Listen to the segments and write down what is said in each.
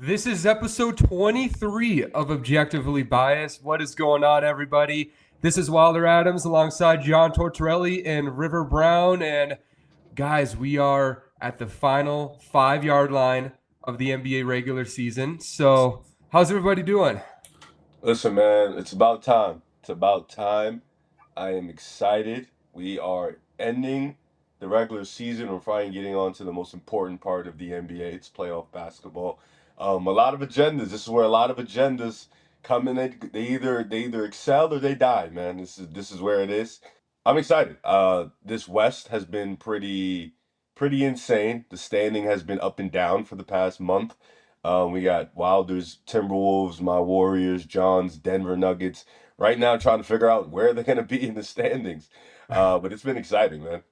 This is episode 23 of Objectively Biased. What is going on, everybody? This is Wilder Adams alongside John Tortorelli and River Brown. And guys, we are at the final 5 yard line of the NBA regular season. So, how's everybody doing? Listen, man, it's about time. It's about time. I am excited. We are ending the regular season. We're finally getting on to the most important part of the NBA. It's playoff basketball. A lot of agendas. This is where a lot of agendas come in. They either excel or they die, man. This is where it is. I'm excited. This West has been pretty insane. The standing has been up and down for the past month. We got Wilders, Timberwolves, my Warriors, John's, Denver Nuggets. Right now, trying to figure out where they're going to be in the standings. But it's been exciting, man.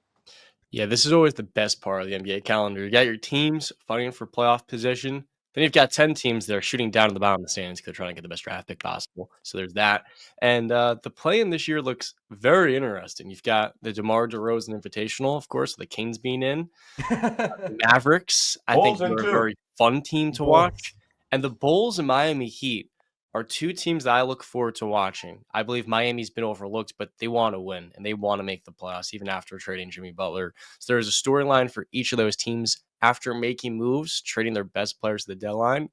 Yeah, this is always the best part of the NBA calendar. You got your teams fighting for playoff position. Then you've got 10 teams that are shooting down to the bottom of the standings because they're trying to get the best draft pick possible. So there's that. And the play-in this year looks very interesting. You've got the DeMar DeRozan Invitational, of course, the Kings being in. The Mavericks, I think, Bulls in are a too. very fun team to watch. And the Bulls and Miami Heat are two teams that I look forward to watching. I believe Miami's been overlooked, but they want to win and they want to make the playoffs even after trading Jimmy Butler. So there's a storyline for each of those teams after making moves, trading their best players to the deadline,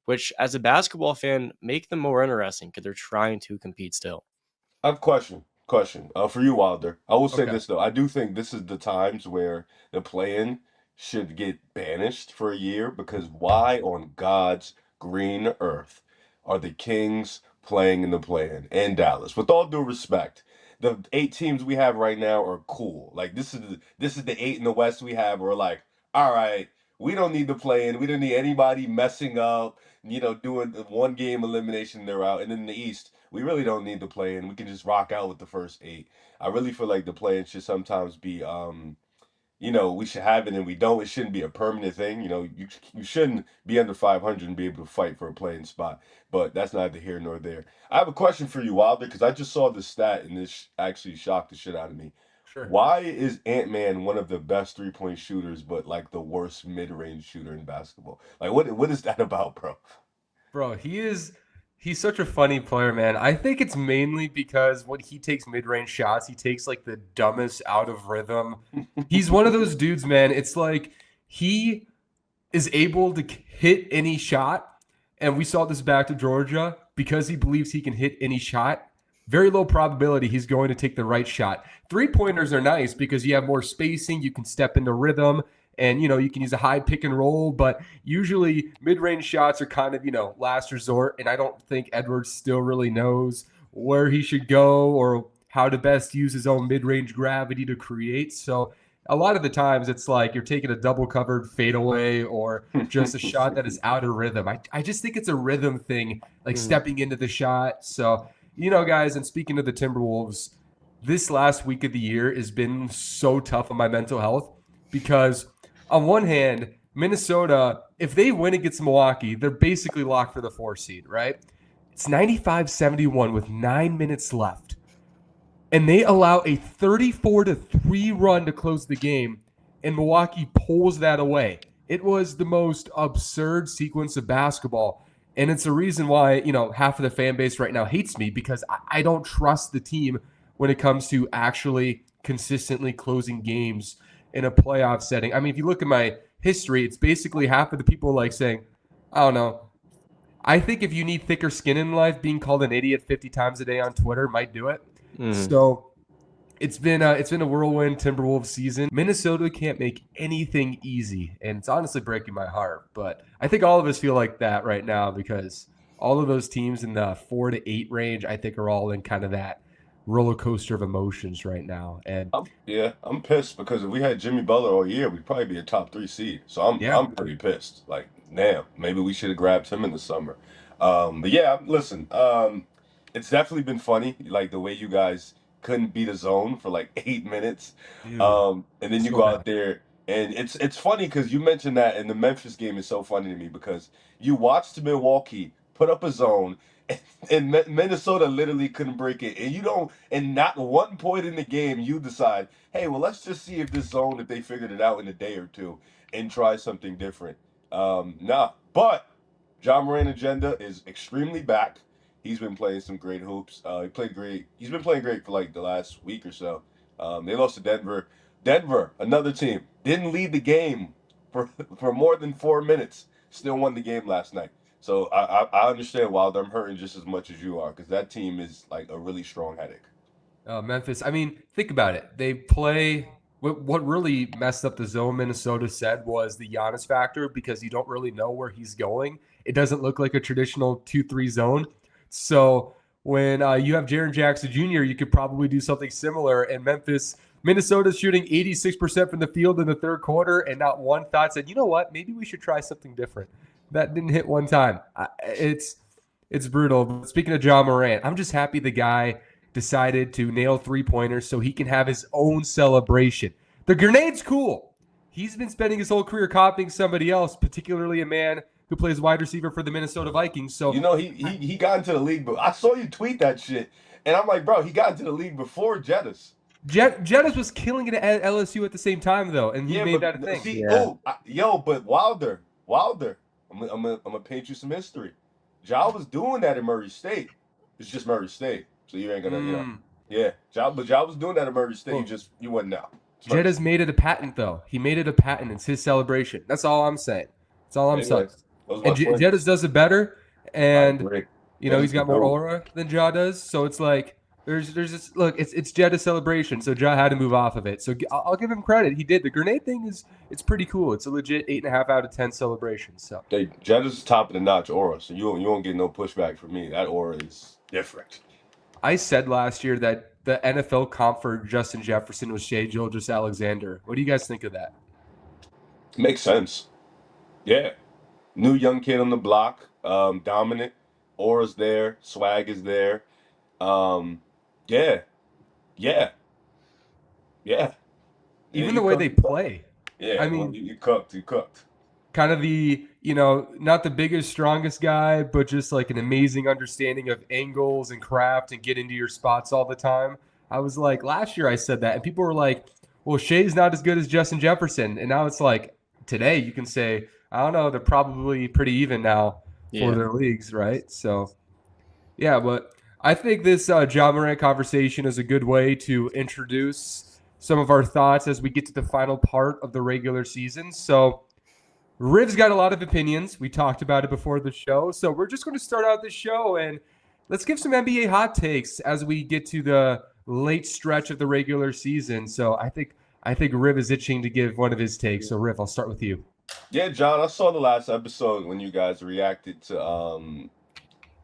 which as a basketball fan make them more interesting because they're trying to compete still. I have a question for you, Wilder. I will say Okay. this though. I do think this is the times where the play-in should get banished for a year because why on God's green earth are the Kings playing in the play-in Dallas? With all due respect, the 8 teams we have right now are cool. Like this is the 8 in the West we have. We're like, all right, we don't need to play in. We don't need anybody messing up. Doing the one game elimination, they're out. And in the East, we really don't need to play in. We can just rock out with the first 8. I really feel like the play-in should sometimes be we should have it and we don't. It shouldn't be a permanent thing. You shouldn't be under 500 and be able to fight for a playing spot. But that's neither here nor there. I have a question for you, Wilder, because I just saw this stat and this actually shocked the shit out of me. Sure. Why is Ant-Man one of the best three-point shooters, but like the worst mid-range shooter in basketball? Like, what is that about, bro? Bro, he's such a funny player, man. I think it's mainly because when he takes mid-range shots, he takes like the dumbest out of rhythm. He's one of those dudes, man. It's like he is able to hit any shot, and we saw this back to Georgia because he believes he can hit any shot. Very low probability he's going to take the right shot. Three-pointers are nice because you have more spacing, you can step into rhythm, and you can use a high pick and roll, but usually mid-range shots are kind of last resort, and I don't think Edwards still really knows where he should go or how to best use his own mid-range gravity to create. So a lot of the times it's like you're taking a double covered fadeaway or just a shot that is out of rhythm. I just think it's a rhythm thing, like stepping into the shot. So guys, and speaking of the Timberwolves, this last week of the year has been so tough on my mental health because on one hand, Minnesota, if they win against Milwaukee, they're basically locked for the 4 seed, right? It's 95-71 with 9 minutes left. And they allow a 34-3 run to close the game, and Milwaukee pulls that away. It was the most absurd sequence of basketball. And it's a reason why, half of the fan base right now hates me because I don't trust the team when it comes to actually consistently closing games in a playoff setting. I mean, if you look at my history, it's basically half of the people like saying, I don't know. I think if you need thicker skin in life, being called an idiot 50 times a day on Twitter might do it. So it's been a whirlwind Timberwolves season. Minnesota can't make anything easy, and it's honestly breaking my heart. But I think all of us feel like that right now because all of those teams in the 4 to 8 range, I think, are all in kind of that roller coaster of emotions right now. And I'm pissed because if we had Jimmy Butler all year, we'd probably be a top 3 seed. So I'm pretty pissed. Like, damn, maybe we should have grabbed him in the summer. But yeah, listen, it's definitely been funny, like the way you guys couldn't beat a zone for like 8 minutes. dude, And then you so go bad. out there and it's funny because you mentioned that and the Memphis game is so funny to me because you watched Milwaukee put up a zone and Minnesota literally couldn't break it. And you don't, and not one point in the game, you decide, hey, well, let's just see if this zone, if they figured it out in a day or two and try something different. Nah, but John Moran agenda is extremely back. He's been playing some great hoops. He played great. He's been playing great for like the last week or so. They lost to Denver. Denver, another team, didn't lead the game for for more than 4 minutes. Still won the game last night. So I understand Wilder. I'm hurting just as much as you are because that team is like a really strong headache. Memphis. I mean, think about it. They play. What really messed up the zone Minnesota said was the Giannis factor because you don't really know where he's going. It doesn't look like a traditional 2-3 zone. So when you have Jaren Jackson Jr., you could probably do something similar. And Minnesota's shooting 86% from the field in the third quarter, and not one thought said, you know what, maybe we should try something different. That didn't hit one time. It's brutal. But speaking of John Morant, I'm just happy the guy decided to nail three-pointers so he can have his own celebration. The grenade's cool. He's been spending his whole career copying somebody else, particularly a man who plays wide receiver for the Minnesota Vikings. So You know, he got into the league, but I saw you tweet that shit, and I'm like, bro, he got into the league before Jettis. Jettis was killing it at LSU at the same time, though, and he Yeah, made that a but thing. see, Yeah. but Wilder, I'm gonna paint you some history. Ja was doing that in Murray State. It's just Murray State, so you ain't gonna, yeah. Ja was doing that in Murray State. Well, You wouldn't know. Jettis made it a patent, though. He made it a patent. It's his celebration. That's all I'm saying. That's all I'm saying. Anyways, those And my friends. Jettis does it better, I and agree. he's got more aura than Ja does. So it's like there's this look. It's Jetta's celebration, so Ja had to move off of it. So I'll give him credit. He did. The grenade thing it's pretty cool. It's a legit 8.5 out of 10 celebration. So Hey, Jettis is top of the notch aura, so you won't get no pushback from me. That aura is different. I said last year that the NFL comp for Justin Jefferson was Shea Gilgeous-Alexander. What do you guys think of that? Makes sense. Yeah. New young kid on the block, dominant. Aura's there, swag is there. Um, yeah, yeah, yeah. Yeah, Even you the way they cooked. play. Yeah, I well, mean, you cooked. You cooked. kind of the not the biggest strongest guy, but just like an amazing understanding of angles and craft and get into your spots all the time. I was like, last year I said that, and people were like, well, Shea's not as good as Justin Jefferson. And now it's like, today you can say, I don't know, they're probably pretty even now for Yeah. their leagues, right? So yeah, but I think this Ja Morant conversation is a good way to introduce some of our thoughts as we get to the final part of the regular season. So Riv's got a lot of opinions. We talked about it before the show. So we're just going to start out the show and let's give some NBA hot takes as we get to the late stretch of the regular season. So I think Riv is itching to give one of his takes. So Riv, I'll start with you. Yeah, John, I saw the last episode when you guys reacted to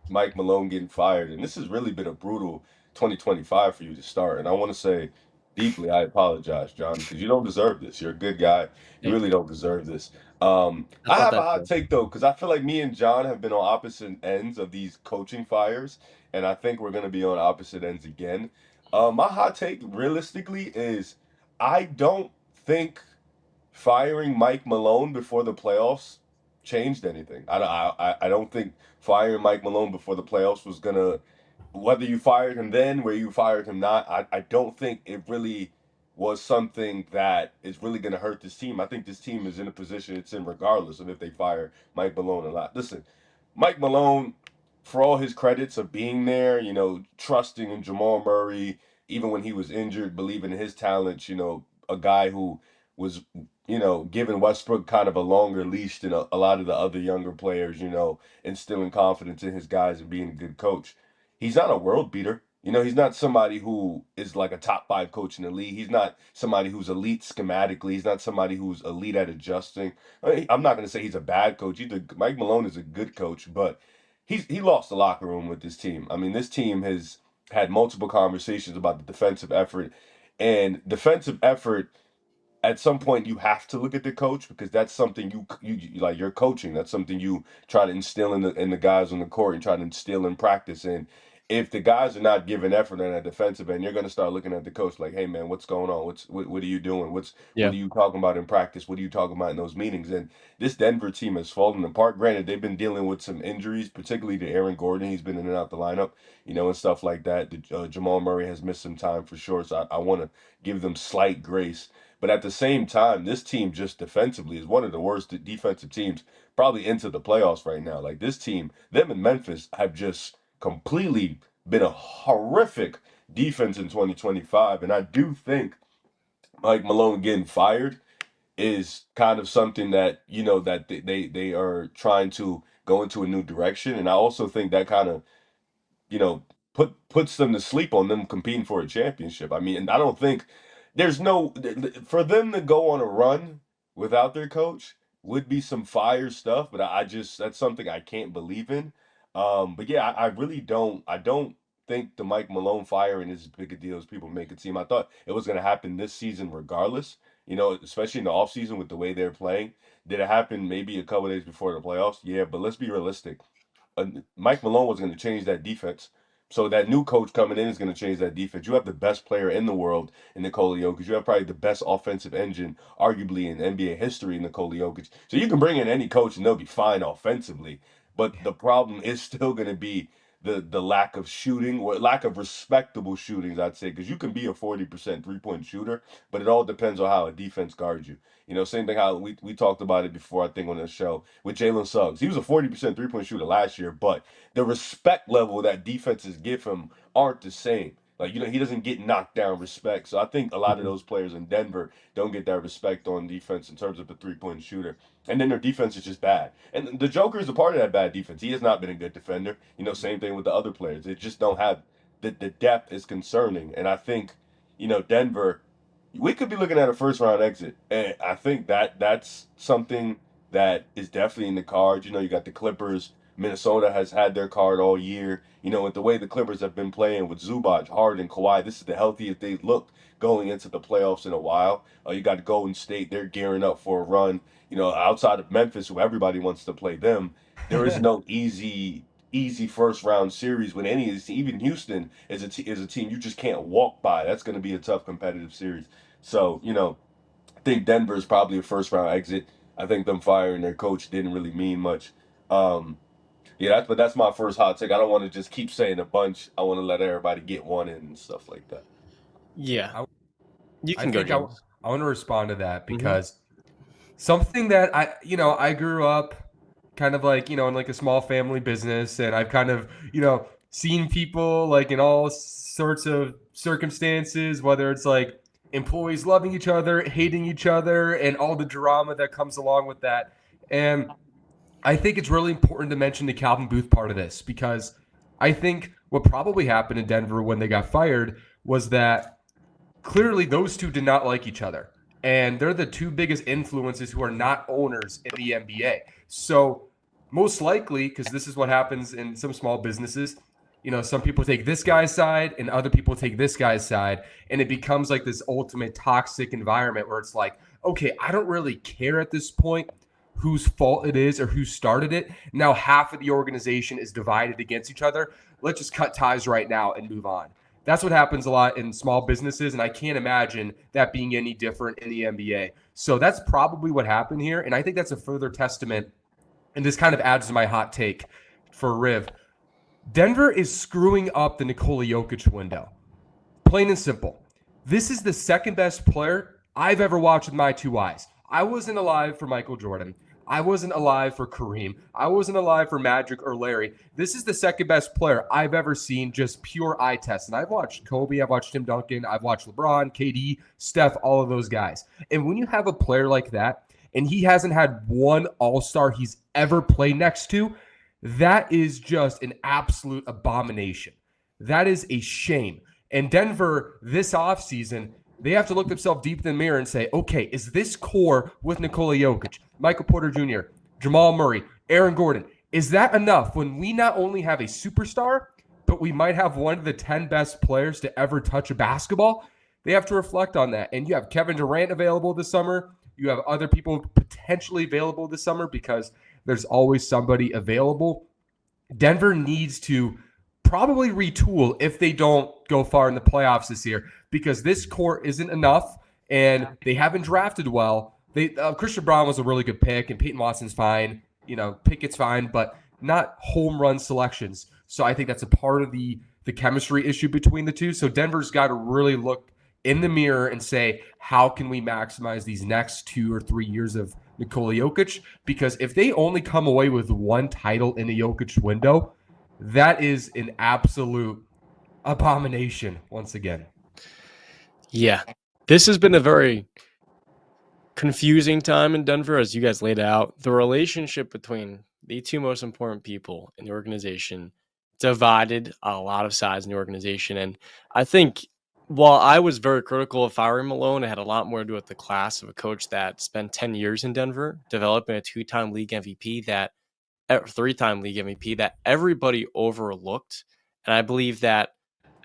Mike Malone getting fired, and this has really been a brutal 2025 for you to start. And I want to say deeply, I apologize, John, because you don't deserve this. You're a good guy. You Thank really you. don't deserve this. I I thought have a that hot too. take though, because I feel like me and John have been on opposite ends of these coaching fires, and I think we're gonna be on opposite ends again. My hot take, realistically, is I don't think firing Mike Malone before the playoffs changed anything. I don't think firing Mike Malone before the playoffs was gonna, whether you fired him then, where you fired him not. I don't think it really was something that is really gonna hurt this team. I think this team is in a position it's in regardless of if they fire Mike Malone or not. Listen, Mike Malone, for all his credits of being there, trusting in Jamal Murray, even when he was injured, believing in his talents, a guy who was giving Westbrook kind of a longer leash than a lot of the other younger players, instilling confidence in his guys and being a good coach. He's not a world beater. He's not somebody who is like a top five coach in the league. He's not somebody who's elite schematically. He's not somebody who's elite at adjusting. I'm not going to say he's a bad coach either. Mike Malone is a good coach, but he lost the locker room with this team. I mean, this team has had multiple conversations about the defensive effort, and defensive effort at some point you have to look at the coach because that's something you like you're coaching. That's something you try to instill in the guys on the court and try to instill in practice. And if the guys are not giving effort on that defensive end, you're going to start looking at the coach like, hey man, what's going on? What are you doing? What Yeah. are you talking about in practice? What are you talking about in those meetings? And this Denver team has fallen apart. Granted, they've been dealing with some injuries, particularly to Aaron Gordon. He's been in and out the lineup, and stuff like that. Jamal Murray has missed some time for sure. So I want to give them slight grace, but at the same time, this team just defensively is one of the worst defensive teams probably into the playoffs right now. Like this team, them in Memphis have just completely been a horrific defense in 2025. And I do think Mike Malone getting fired is kind of something that, that they are trying to go into a new direction. And I also think that kind of, you know, puts them to sleep on them competing for a championship. I mean, and I don't think there's no for them to go on a run without their coach would be some fire stuff, but I just that's something I can't believe in. But yeah, I really don't. I don't think the Mike Malone firing is as big a deal as people make it seem. I thought it was going to happen this season regardless. Especially in the offseason with the way they're playing. Did it happen maybe a couple days before the playoffs? Yeah, but let's be realistic. Mike Malone was going to change that defense. So that new coach coming in is going to change that defense. You have the best player in the world in Nikola Jokic. You have probably the best offensive engine, arguably in NBA history, in Nikola Jokic. So you can bring in any coach and they'll be fine offensively. But the problem is still going to be the lack of shooting or lack of respectable shootings, I'd say, because you can be a 40% three-point shooter, but it all depends on how a defense guards you. Same thing how we talked about it before, I think, on the show with Jalen Suggs. He was a 40% three-point shooter last year, but the respect level that defenses give him aren't the same. Like, he doesn't get knocked down respect. So I think a lot of those players in Denver don't get that respect on defense in terms of the three-point shooter. And then their defense is just bad. And the Joker is a part of that bad defense. He has not been a good defender. Same thing with the other players. They just don't have the depth is concerning. And I think, Denver, we could be looking at a first round exit. And I think that's something that is definitely in the cards. You got the Clippers. Minnesota has had their card all year. With the way the Clippers have been playing with Zubac, Harden, Kawhi, this is the healthiest they've looked going into the playoffs in a while. You got Golden State, they're gearing up for a run. Outside of Memphis, who everybody wants to play them, there is no easy first round series with any of these. Even Houston is a team you just can't walk by. That's going to be a tough competitive series. So, I think Denver is probably a first round exit. I think them firing their coach didn't really mean much. Yeah, that's my first hot take. I don't want to just keep saying a bunch. I want to let everybody get one in and stuff like that. Yeah, you I can go, think James. I want to respond to that because something that I grew up kind of like, in like a small family business, and I've kind of, seen people like in all sorts of circumstances, whether it's like employees loving each other, hating each other, and all the drama that comes along with that. And I think it's really important to mention the Calvin Booth part of this because I think what probably happened in Denver when they got fired was that clearly those two did not like each other. And they're the two biggest influences who are not owners in the NBA. So most likely, because this is what happens in some small businesses, some people take this guy's side and other people take this guy's side. And it becomes like this ultimate toxic environment where it's like, okay, I don't really care at this point whose fault it is or who started it. Now half of the organization is divided against each other. Let's just cut ties right now and move on. That's what happens a lot in small businesses, and I can't imagine that being any different in the NBA. So that's probably what happened here, and I think that's a further testament, and this kind of adds to my hot take for Riv. Denver is screwing up the Nikola Jokic window. Plain and simple. This is the second best player I've ever watched with my two eyes. I wasn't alive for Michael Jordan. I wasn't alive for Kareem. I wasn't alive for Magic or Larry. This is the second best player I've ever seen, just pure eye test. And I've watched Kobe, I've watched Tim Duncan, I've watched LeBron, KD, Steph, all of those guys. And when you have a player like that, and he hasn't had one all-star he's ever played next to, that is just an absolute abomination. That is a shame. And Denver, this offseason, they have to look themselves deep in the mirror and say, okay, is this core with Nikola Jokic, Michael Porter Jr., Jamal Murray, Aaron Gordon, is that enough when we not only have a superstar, but we might have one of the 10 best players to ever touch a basketball? They have to reflect on that. And you have Kevin Durant available this summer. You have other people potentially available this summer because there's always somebody available. Denver needs to probably retool if they don't go far in the playoffs this year because this core isn't enough and they haven't drafted well. Christian Braun was a really good pick and Peyton Watson's fine. Pickett's fine, but not home run selections. So I think that's a part of the chemistry issue between the two. So Denver's got to really look in the mirror and say, how can we maximize these next 2 or 3 years of Nikola Jokic, because if they only come away with one title in the Jokic window, that is an absolute abomination once again. Yeah. This has been a very confusing time in Denver, as you guys laid out. The relationship between the two most important people in the organization divided a lot of sides in the organization. And I think while I was very critical of firing Malone, it had a lot more to do with the class of a coach that spent 10 years in Denver, developing a two-time league MVP that three-time league MVP that everybody overlooked. And I believe that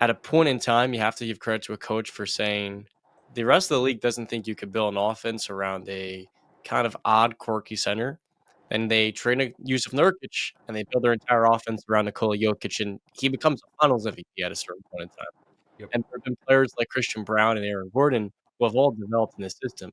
at a point in time, you have to give credit to a coach for saying the rest of the league doesn't think you could build an offense around a kind of odd, quirky center. And they train a Yusuf Nurkic and they build their entire offense around Nikola Jokic, and he becomes a finals MVP at a certain point in time. Yep. And there have been players like Christian Brown and Aaron Gordon who have all developed in this system.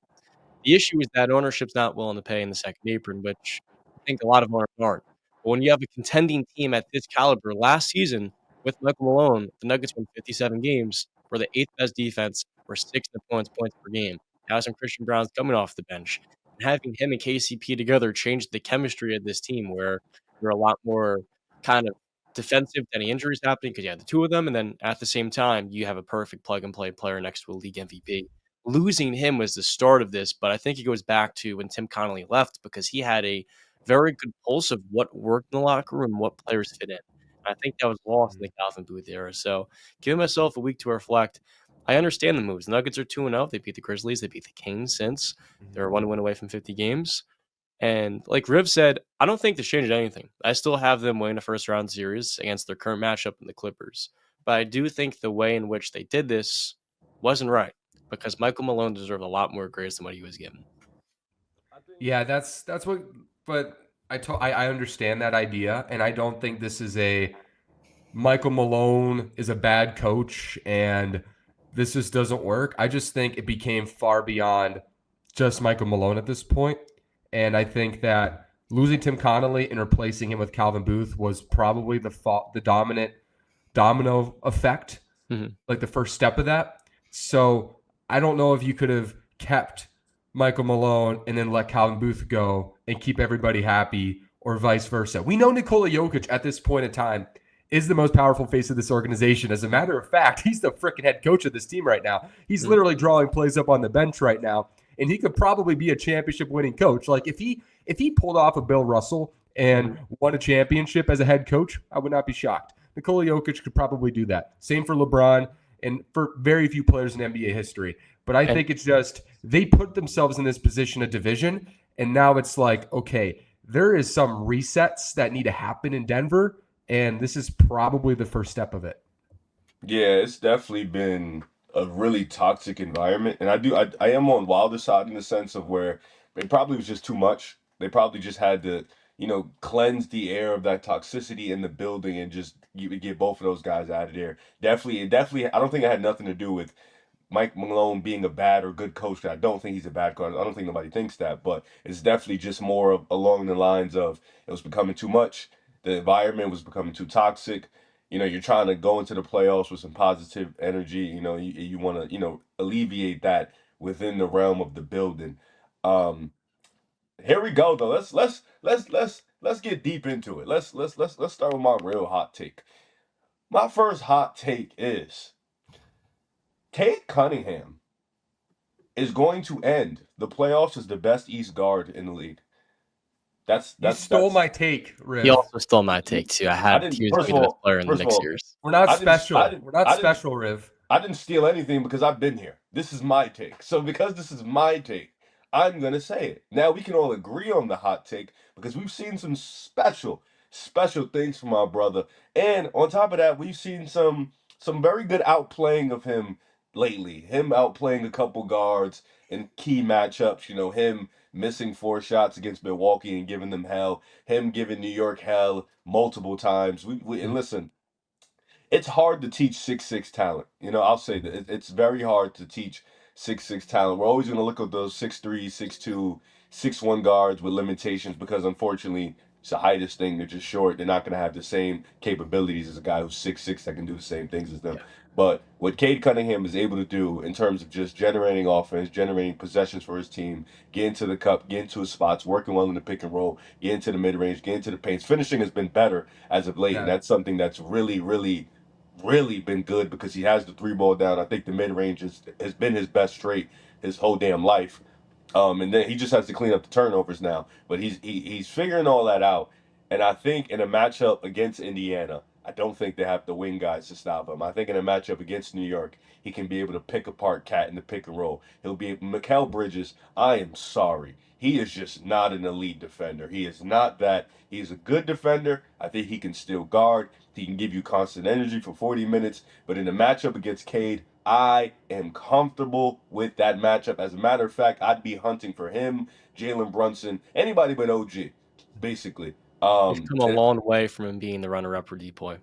The issue is that ownership's not willing to pay in the second apron, which I think a lot of owners aren't. But when you have a contending team at this caliber last season with Michael Malone, the Nuggets won 57 games, were the eighth best defense, were sixth in points per game. Now some Christian Brown's coming off the bench. And having him and KCP together changed the chemistry of this team where you're a lot more kind of defensive to any injuries happening because you had the two of them. And then at the same time, you have a perfect plug and play player next to a league MVP. Losing him was the start of this, but I think it goes back to when Tim Connolly left because he had a very good pulse of what worked in the locker room, what players fit in. I think that was lost in the Calvin Booth era. So, giving myself a week to reflect, I understand the moves. The Nuggets are 2-0. They beat the Grizzlies. They beat the Kings since. They're 1 win away from 50 games. And like Riv said, I don't think this changed anything. I still have them winning a first round series against their current matchup in the Clippers. But I do think the way in which they did this wasn't right because Michael Malone deserved a lot more grace than what he was given. Yeah, that's what. But I understand that idea, and I don't think this is a Michael Malone is a bad coach and this just doesn't work. I just think it became far beyond just Michael Malone at this point, and I think that losing Tim Connolly and replacing him with Calvin Booth was probably the dominant domino effect, like the first step of that. So I don't know if you could have kept Michael Malone and then let Calvin Booth go and keep everybody happy, or vice versa. We know Nikola Jokic at this point in time is the most powerful face of this organization. As a matter of fact, he's the freaking head coach of this team right now. He's literally drawing plays up on the bench right now, and he could probably be a championship winning coach. Like if he pulled off a Bill Russell and won a championship as a head coach, I would not be shocked. Nikola Jokic could probably do that. Same for LeBron and for very few players in NBA history. But I think it's just they put themselves in this position of division, and now it's like, okay, there is some resets that need to happen in Denver, and this is probably the first step of it. Yeah, it's definitely been a really toxic environment, and I am on Wilder's side in the sense of where it probably was just too much. They probably just had to, cleanse the air of that toxicity in the building and just get both of those guys out of there. Definitely, I don't think it had nothing to do with Mike Malone being a bad or good coach. I don't think he's a bad coach. I don't think nobody thinks that, but it's definitely just more of along the lines of it was becoming too much. The environment was becoming too toxic. You're trying to go into the playoffs with some positive energy. You want to, alleviate that within the realm of the building. Um, Here we go though. Let's get deep into it. Let's start with my real hot take. My first hot take is Kate Cunningham is going to end the playoffs as the best East guard in the league. You stole my take, Riv. He also stole my take too. He was going to be the best player in the next years. We're not special. We're not special, Riv. I didn't steal anything because I've been here. This is my take. So because this is my take, I'm gonna say it. Now we can all agree on the hot take because we've seen some special things from our brother. And on top of that, we've seen some very good outplaying of him lately. Him outplaying a couple guards in key matchups, him missing 4 shots against Milwaukee and giving them hell, him giving New York hell multiple times. And listen, it's hard to teach 6'6" talent. I'll say that it's very hard to teach 6'6" talent. We're always going to look at those 6'3", 6'2", 6'1" guards with limitations because unfortunately It's the heightest thing. They're just short. They're not going to have the same capabilities as a guy who's 6'6" that can do the same things as them. Yeah. But what Cade Cunningham is able to do in terms of just generating offense, generating possessions for his team, getting to the cup, getting to his spots, working well in the pick and roll, getting to the mid range, getting to the paints, finishing has been better as of late, and Yeah. that's something that's really, really, really been good because he has the three ball down. I think the mid range has been his best trait his whole damn life. And then he just has to clean up the turnovers now. But he's figuring all that out. And I think in a matchup against Indiana, I don't think they have the wing guys to stop him. I think in a matchup against New York, he can be able to pick apart Cat in the pick and roll. He'll be Mikal Bridges. I am sorry. He is just not an elite defender. He is not that. He's a good defender. I think he can still guard. He can give you constant energy for 40 minutes. But in a matchup against Cade, I am comfortable with that matchup. As a matter of fact, I'd be hunting for him, Jalen Brunson, anybody but OG, basically. He's come a And long way from him being the runner-up for Depoy.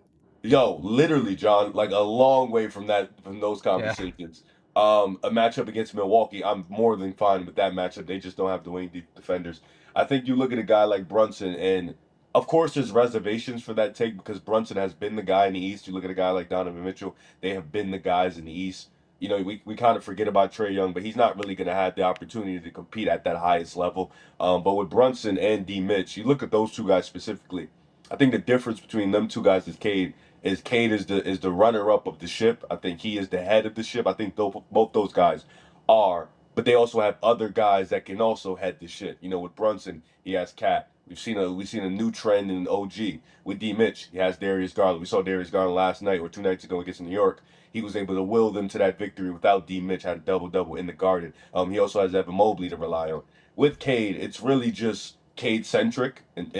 yo, literally, John, like a long way from those Yeah. conversations. A matchup against Milwaukee, I'm more than fine with that matchup. They just don't have the wing defenders. I think you look at a guy like Brunson, and of course, there's reservations for that take because Brunson has been the guy in the East. You look at a guy like Donovan Mitchell; they have been the guys in the East. You know, we kind of forget about Trey Young, but he's not really going to have the opportunity to compete at that highest level. But with Brunson and D. Mitch, you look at those two guys specifically. I think the difference between them two guys is Cade is the runner up of the ship. I think he is the head of the ship. I think both those guys are, but they also have other guys that can also head the ship. You know, with Brunson, he has Cat. We've seen a new trend in OG with D Mitch. He has Darius Garland. We saw Darius Garland last night or 2 nights ago against New York. He was able to will them to that victory without D Mitch had a double double in the Garden. He also has Evan Mobley to rely on. With Cade, it's really just Cade centric, and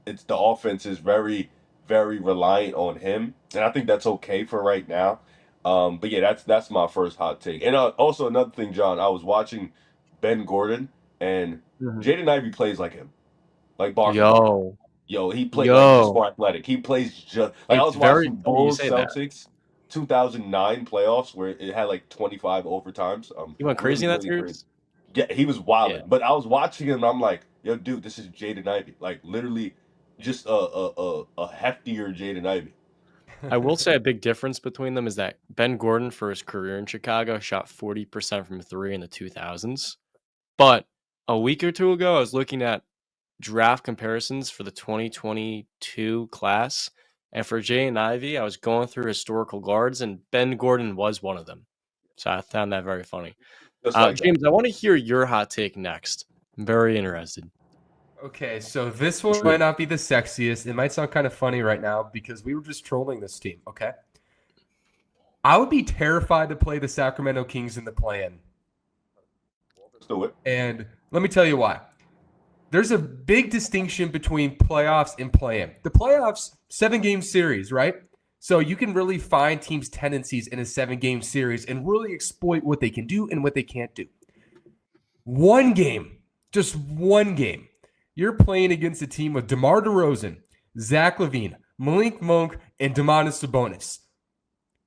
it's the offense is very reliant on him, and I think that's okay for right now. But yeah, that's my first hot take. And also another thing, John, I was watching Ben Gordon, and Mhm. Jaden Ivey plays like him, like basketball. Yo, Yo, he played like just yo, more athletic. He plays just like I it's was very watching funny you Bulls say that. Celtics 2009 playoffs where it had like 25 overtimes. He went crazy Really in that really crazy. series. Yeah, he was Yeah, wilding. But I was watching him and I'm like, yo, dude, this is Jaden Ivey. Like literally just a heftier Jaden Ivey. I will say a big difference between them is that Ben Gordon, for his career in Chicago, shot 40% from three in the 2000s. But a week or two ago, I was looking at draft comparisons for the 2022 class. And for Jay and Ivy, I was going through historical guards, and Ben Gordon was one of them. So I found that very funny. Just like that. James, I want to hear your hot take next. I'm very interested. Okay, so this one might True. not be the sexiest. It might sound kind of funny right now because we were just trolling this team, okay? I would be terrified to play the Sacramento Kings in the play-in. Let's do it. And let me tell you why. There's a big distinction between playoffs and play-in. The playoffs, 7-game series, right? So you can really find teams' tendencies in a 7-game series and really exploit what they can do and what they can't do. One game, just one game, you're playing against a team with DeMar DeRozan, Zach LaVine, Malik Monk, and Domantas Sabonis.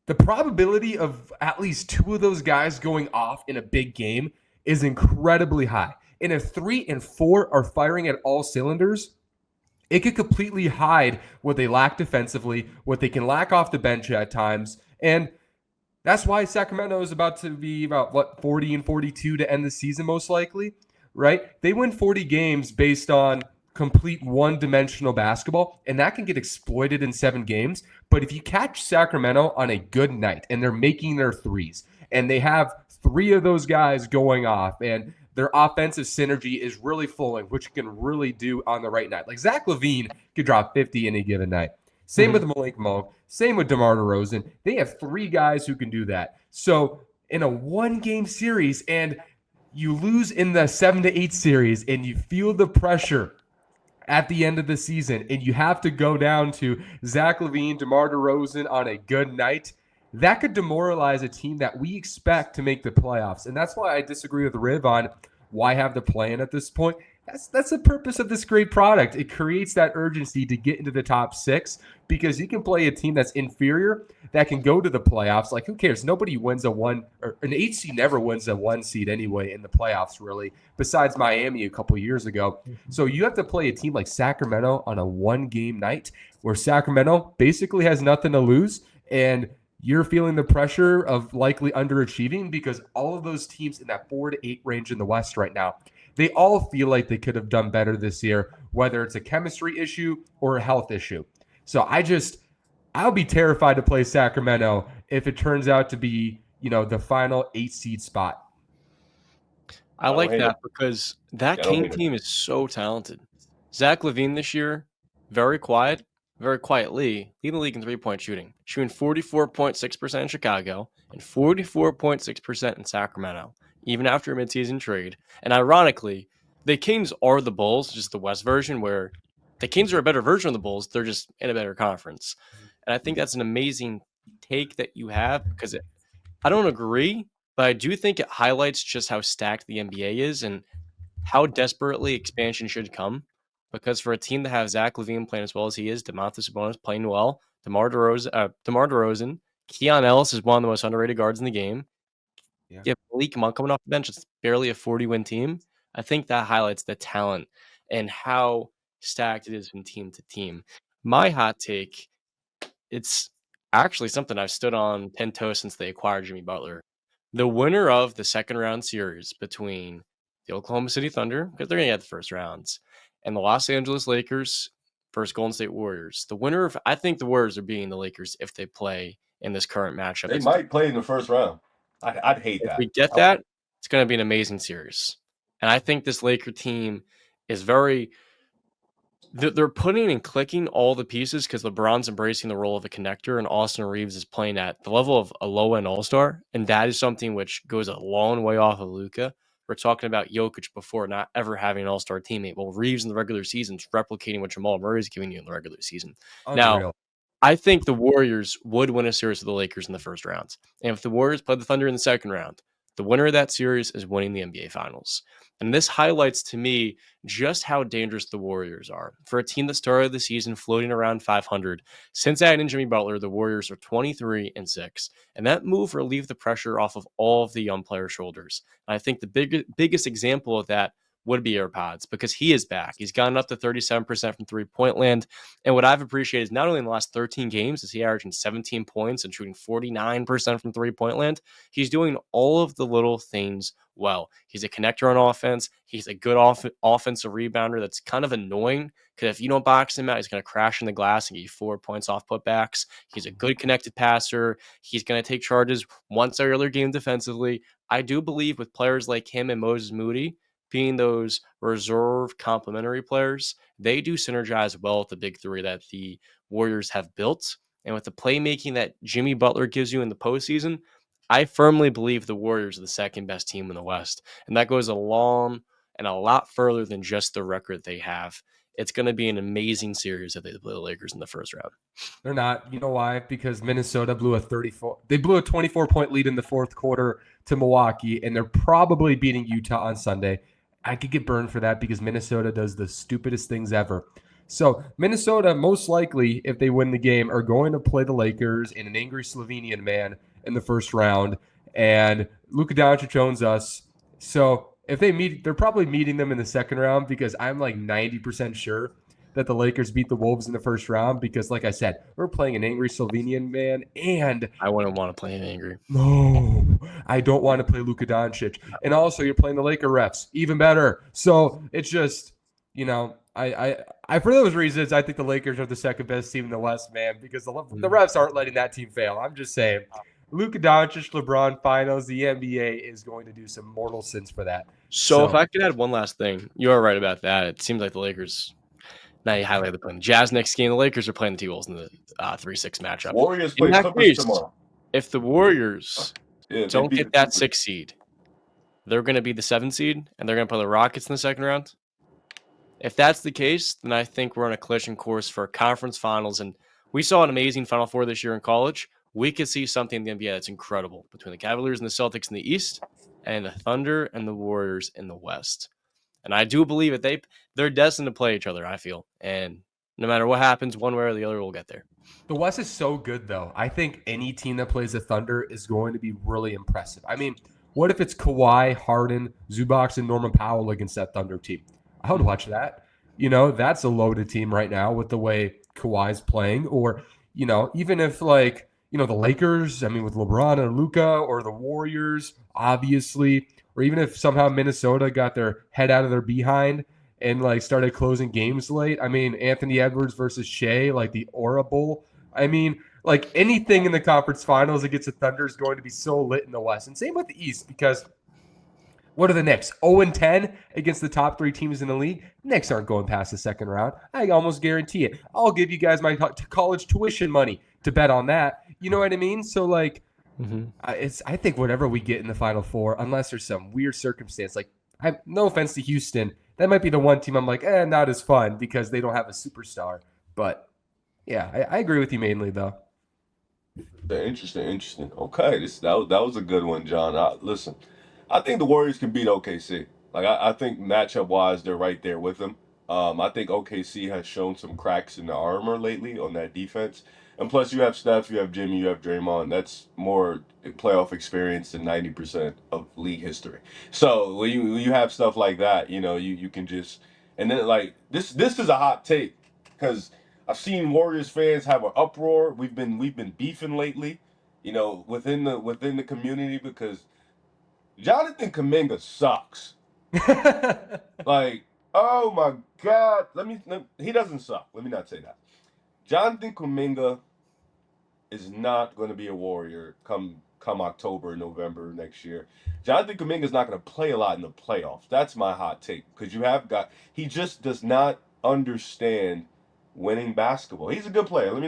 The probability of at least two of those guys going off in a big game is incredibly high. And if 3 and 4 are firing at all cylinders, it could completely hide what they lack defensively, what they can lack off the bench at times. And that's why Sacramento is about to be about, 40 and 42 to end the season most likely, right? They win 40 games based on complete one-dimensional basketball, and that can get exploited in 7 games. But if you catch Sacramento on a good night and they're making their threes, and they have 3 of those guys going off, and their offensive synergy is really flowing, which you can really do on the right night. Like Zach LaVine could drop 50 any given night. Same with Malik Monk. Same with DeMar DeRozan. They have 3 guys who can do that. So in a 1-game series, and you lose in the 7-8 series, and you feel the pressure at the end of the season, and you have to go down to Zach LaVine, DeMar DeRozan on a good night, that could demoralize a team that we expect to make the playoffs. And that's why I disagree with Riv on why have the plan at this point. That's the purpose of this great product. It creates that urgency to get into the top 6 because you can play a team that's inferior that can go to the playoffs. Like, who cares? Nobody wins a 1 or an 8 seed never wins a 1 seed anyway in the playoffs, really, besides Miami a couple years ago. So you have to play a team like Sacramento on a 1-game night where Sacramento basically has nothing to lose, and you're feeling the pressure of likely underachieving because all of those teams in that 4 to 8 range in the West right now, they all feel like they could have done better this year, whether it's a chemistry issue or a health issue. So I'll be terrified to play Sacramento if it turns out to be, the final 8 seed spot. I like that because that King team is so talented. Zach LaVine this year, very quietly, leading the league in 3-point shooting, shooting 44.6% in Chicago and 44.6% in Sacramento, even after a midseason trade. And ironically, the Kings are the Bulls, just the West version, where the Kings are a better version of the Bulls. They're just in a better conference. And I think that's an amazing take that you have because I don't agree, but I do think it highlights just how stacked the NBA is and how desperately expansion should come. Because for a team to have Zach LaVine playing as well as he is, Domantas Sabonis playing well, DeMar DeRozan, Keon Ellis is one of the most underrated guards in the game. Yeah. You have Malik Monk coming off the bench. It's barely a 40-win team. I think that highlights the talent and how stacked it is from team to team. My hot take, it's actually something I've stood on 10 toes since they acquired Jimmy Butler. The winner of the second round series between the Oklahoma City Thunder, because they're going to get the first rounds, and the Los Angeles Lakers versus Golden State Warriors. The winner of, I think the Warriors are beating the Lakers if they play in this current matchup. They might play in the first round. I'd hate that. If we get that, it's going to be an amazing series. And I think this Laker team is they're putting and clicking all the pieces because LeBron's embracing the role of a connector and Austin Reeves is playing at the level of a low-end all-star. And that is something which goes a long way off of Luka. We're talking about Jokic before not ever having an all-star teammate. Well, Reeves in the regular season is replicating what Jamal Murray is giving you in the regular season. Unreal. Now, I think the Warriors would win a series with the Lakers in the first round. And if the Warriors play the Thunder in the second round, the winner of that series is winning the NBA Finals. And this highlights to me just how dangerous the Warriors are. For a team that started the season floating around 500, since adding Jimmy Butler, the Warriors are 23-6. And that move relieved the pressure off of all of the young players' shoulders. And I think the biggest example of that would be AirPods because he is back. He's gotten up to 37% from three-point land. And what I've appreciated is not only in the last 13 games is he averaging 17 points and shooting 49% from three-point land, he's doing all of the little things well. He's a connector on offense. He's a good offensive rebounder that's kind of annoying because if you don't box him out, he's going to crash in the glass and get you 4 points off putbacks. He's a good connected passer. He's going to take charges once every other game defensively. I do believe with players like him and Moses Moody, being those reserve complementary players, they do synergize well with the big three that the Warriors have built. And with the playmaking that Jimmy Butler gives you in the postseason, I firmly believe the Warriors are the second best team in the West. And that goes a lot further than just the record they have. It's going to be an amazing series if they play the Lakers in the first round. They're not. You know why? Because Minnesota blew a 24-point lead in the fourth quarter to Milwaukee, and they're probably beating Utah on Sunday. I could get burned for that because Minnesota does the stupidest things ever. So Minnesota, most likely, if they win the game, are going to play the Lakers in an angry Slovenian man in the first round, and Luka Doncic owns us. So if they meet, they're probably meeting them in the second round because I'm like 90% sure that the Lakers beat the Wolves in the first round because, like I said, we're playing an angry Slovenian man, and I wouldn't want to play an angry. No, I don't want to play Luka Doncic. And also, you're playing the Laker refs, even better. So it's just, I for those reasons, I think the Lakers are the second best team in the West, man, because the refs aren't letting that team fail. I'm just saying, Luka Doncic, LeBron Finals, the NBA is going to do some mortal sins for that. So if I could add one last thing, you are right about that. It seems like the Lakers. Now you highlight the playing Jazz next game. The Lakers are playing the T-Wolves in the 3-6 matchup. Warriors play Clippers tomorrow. If the Warriors don't get that 6 seed, they're going to be the 7 seed, and they're going to play the Rockets in the second round. If that's the case, then I think we're on a collision course for conference finals. And we saw an amazing Final Four this year in college. We could see something in the NBA that's incredible between the Cavaliers and the Celtics in the East and the Thunder and the Warriors in the West. And I do believe that they're destined to play each other, I feel. And no matter what happens, one way or the other, we'll get there. The West is so good, though. I think any team that plays the Thunder is going to be really impressive. I mean, what if it's Kawhi, Harden, Zubac, and Norman Powell against that Thunder team? I would watch that. That's a loaded team right now with the way Kawhi's playing. Or, even if the Lakers, I mean, with LeBron and Luka, or the Warriors, obviously, or even if somehow Minnesota got their head out of their behind and started closing games late. I mean, Anthony Edwards versus Shea, the Aura Bowl. I mean, anything in the conference finals against the Thunder is going to be so lit in the West. And same with the East, because what are the Knicks? 0-10 against the top 3 teams in the league? Knicks aren't going past the second round. I almost guarantee it. I'll give you guys my college tuition money to bet on that. You know what I mean? So, I think whatever we get in the Final Four, unless there's some weird circumstance, no offense to Houston, that might be the one team I'm not as fun because they don't have a superstar. But yeah, I agree with you mainly, though. Interesting. Okay, that was a good one, John. Listen, I think the Warriors can beat OKC. I think matchup wise, they're right there with them. I think OKC has shown some cracks in the armor lately on that defense. And plus, you have Steph, you have Jimmy, you have Draymond. That's more playoff experience than 90% of league history. So when you have stuff like that, you can just, and then this is a hot take because I've seen Warriors fans have an uproar. We've been beefing lately, within the community because Jonathan Kuminga sucks. Oh my God. He doesn't suck. Let me not say that. Jonathan Kuminga is not going to be a Warrior come October, November next year. Jonathan Kuminga is not going to play a lot in the playoffs. That's my hot take because he just does not understand winning basketball. He's a good player.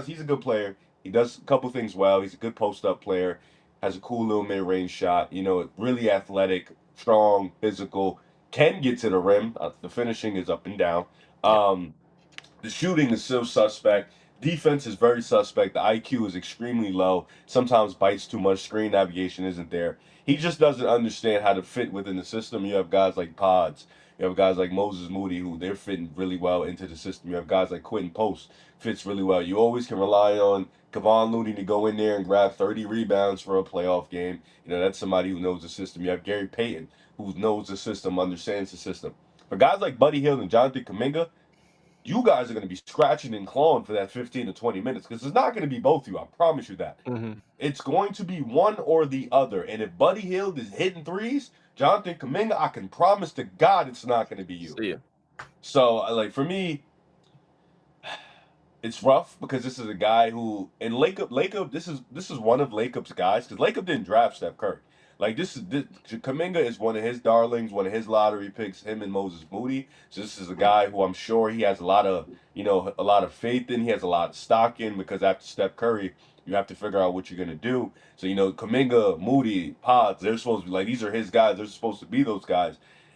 He's a good player. He does a couple things well. He's a good post-up player. Has a cool little mid-range shot. Really athletic, strong, physical. Can get to the rim. The finishing is up and down. The shooting is still suspect. Defense is very suspect. The IQ is extremely low. Sometimes bites too much. Screen navigation isn't there. He just doesn't understand how to fit within the system. You have guys like Pods. You have guys like Moses Moody who they're fitting really well into the system. You have guys like Quentin Post fits really well. You always can rely on Kevon Looney to go in there and grab 30 rebounds for a playoff game. That's somebody who knows the system. You have Gary Payton who knows the system, understands the system. For guys like Buddy Hield and Jonathan Kuminga, you guys are going to be scratching and clawing for that 15 to 20 minutes because it's not going to be both of you. I promise you that. Mm-hmm. It's going to be one or the other. And if Buddy Hield is hitting threes, Jonathan Kuminga, I can promise to God it's not going to be you. See ya. So, for me, it's rough because this is a guy who, and Lacob, this is one of Lacob's guys because Lacob didn't draft Steph Curry. Kuminga is one of his darlings, one of his lottery picks, him and Moses Moody. So this is a guy who I'm sure he has a lot of faith in. He has a lot of stock in because after Steph Curry, you have to figure out what you're going to do. So, Kuminga, Moody, Pods, they're supposed to be these are his guys. They're supposed to be those guys.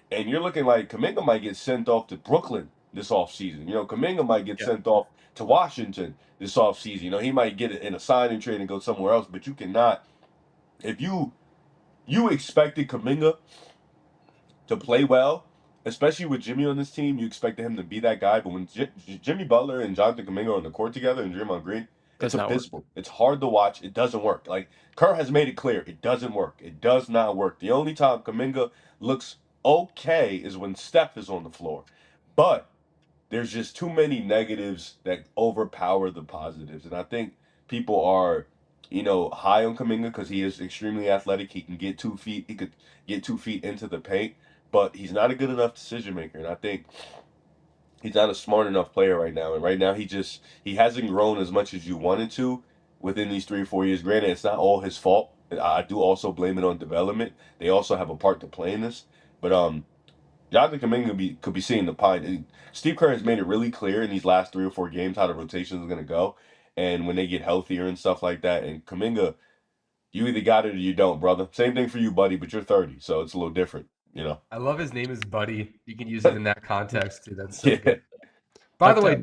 And you're looking like Kuminga might get sent off to Brooklyn this offseason. Kuminga might get sent off to Washington this offseason. He might get it in a signing trade and go somewhere else, but you cannot, if you expected Kuminga to play well, especially with Jimmy on this team. You expected him to be that guy. But when Jimmy Butler and Jonathan Kuminga are on the court together and Draymond Green, it's abysmal. It's hard to watch. It doesn't work. Kerr has made it clear. It doesn't work. It does not work. The only time Kuminga looks okay is when Steph is on the floor. But there's just too many negatives that overpower the positives. And I think people are high on Kuminga because he is extremely athletic. He can get 2 feet. He could get 2 feet into the paint, but he's not a good enough decision maker. And I think he's not a smart enough player right now. And right now he hasn't grown as much as you wanted to within these 3 or 4 years. Granted, it's not all his fault. I do also blame it on development. They also have a part to play in this. But Jonathan Kuminga could be seeing the pine. Steve Kerr has made it really clear in these last 3 or 4 games how the rotation is going to go. And when they get healthier and stuff like that. And Kuminga, you either got it or you don't, brother. Same thing for you, buddy, but you're 30, so it's a little different, I love his name is Buddy. You can use it in that context, too. That's so Yeah. good. By the way,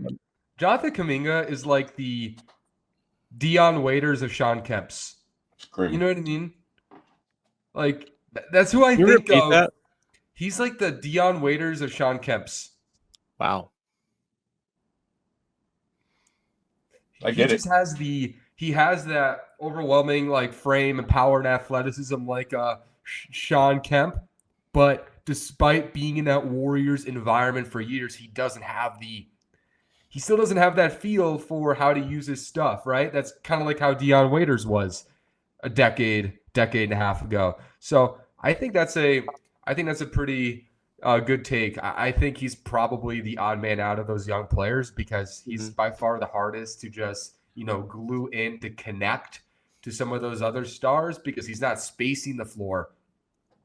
Jonathan Kuminga is like the Dion Waiters of Sean Kemp's. Screaming. You know what I mean? That's who I Can you think repeat of. that? He's like the Dion Waiters of Sean Kemp's. Wow. I He get it. just has he has that overwhelming like frame and power and athleticism like Sean Kemp, but despite being in that Warriors environment for years, he still doesn't have that feel for how to use his stuff, right? That's kind of like how Dion Waiters was a decade and a half ago. So I think that's a pretty good take. I think he's probably the odd man out of those young players because he's by far the hardest to just glue in to connect to some of those other stars because he's not spacing the floor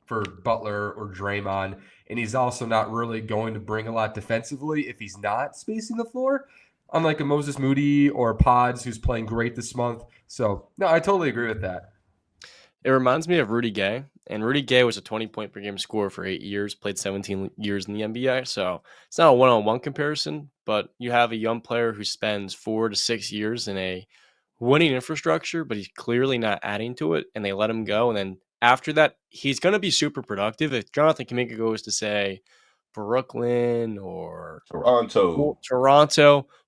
for Butler or Draymond, and he's also not really going to bring a lot defensively if he's not spacing the floor, unlike a Moses Moody or Pods who's playing great this month. So, no, I totally agree with that. It reminds me of Rudy Gay, and Rudy Gay was a 20-point per game scorer for 8 years, played 17 years in the NBA, so it's not a one-on-one comparison, but you have a young player who spends 4 to 6 years in a winning infrastructure, but he's clearly not adding to it, and they let him go, and then after that, he's going to be super productive. If Jonathan Kuminga goes to, say, Brooklyn or Toronto,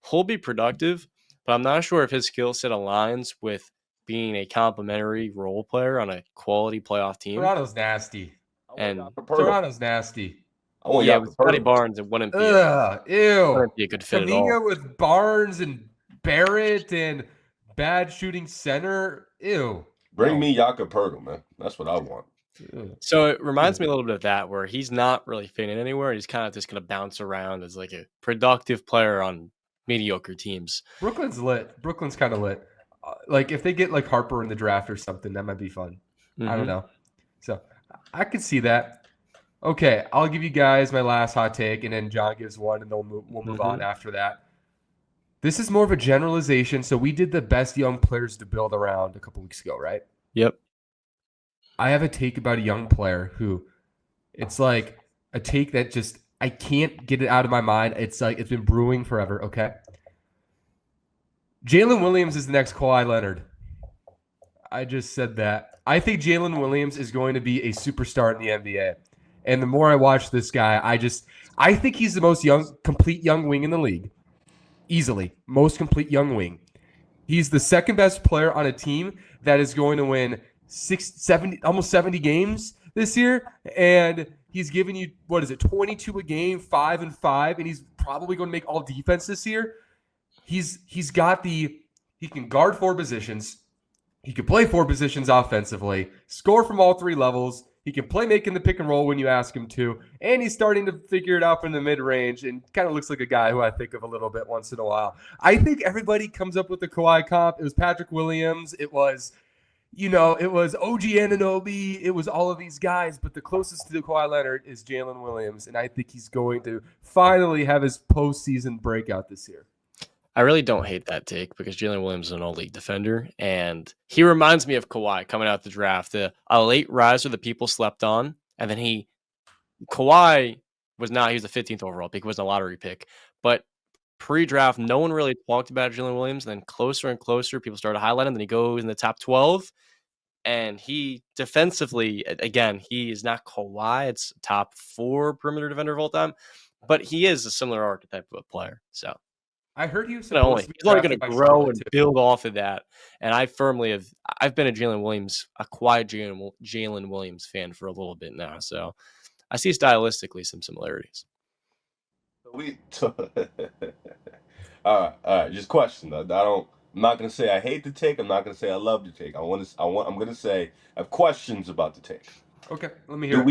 he'll be productive, but I'm not sure if his skill set aligns with being a complimentary role player on a quality playoff team. Toronto's nasty. And Toronto's nasty. Yeah, with Scotty Barnes, it wouldn't be a good fit at all. Kuminga with Barnes and Barrett and bad shooting center. Ew. Bring me Jakob Poeltl, man. That's what I want. So it reminds me a little bit of that, where he's not really fitting anywhere. He's kind of just going to bounce around as like a productive player on mediocre teams. Brooklyn's lit. Brooklyn's kind of lit. Like if they get like Harper in the draft or something, that might be fun. I don't know. So I could see that. Okay, I'll give you guys my last hot take, and then John gives one, and then we'll move on after that. This is more of a generalization. So we did the best young players to build around a couple weeks ago, right? Yep. I have a take about a young player who it's like a take that just I can't get it out of my mind. It's like it's been brewing forever, okay? Jalen Williams is the next Kawhi Leonard. I just said that. I think Jalen Williams is going to be a superstar in the NBA. And the more I watch this guy, I think he's the most complete young wing in the league. Easily. Most complete young wing. He's the second best player on a team that is going to win almost 70 games this year. And he's giving you, 22 a game, 5 and 5, and he's probably going to make all defense this year. He can guard 4 positions. He can play 4 positions offensively, score from all 3 levels. He can play making the pick and roll when you ask him to, and he's starting to figure it out from the mid-range and kind of looks like a guy who I think of a little bit once in a while. I think everybody comes up with the Kawhi comp. It was Patrick Williams. It was OG Anunoby. It was all of these guys, but the closest to the Kawhi Leonard is Jalen Williams, and I think he's going to finally have his postseason breakout this year. I really don't hate that take because Jalen Williams is an all-league defender, and he reminds me of Kawhi coming out the draft, a late riser that people slept on, and then Kawhi was the 15th overall pick. He wasn't a lottery pick, but pre-draft, no one really talked about Jalen Williams, and then closer and closer, people started highlighting him, then he goes in the top 12, and he defensively, again, he is not Kawhi, it's top 4 perimeter defender of all time, but he is a similar archetype of a player, so. I heard he was he's only going to grow and build off of that. And I've been a quiet Jalen Williams fan for a little bit now. So I see stylistically some similarities. All right. Just question. I'm not going to say I hate the take. I'm not going to say I love the take. I'm going to say I have questions about the take. Okay, let me hear. Do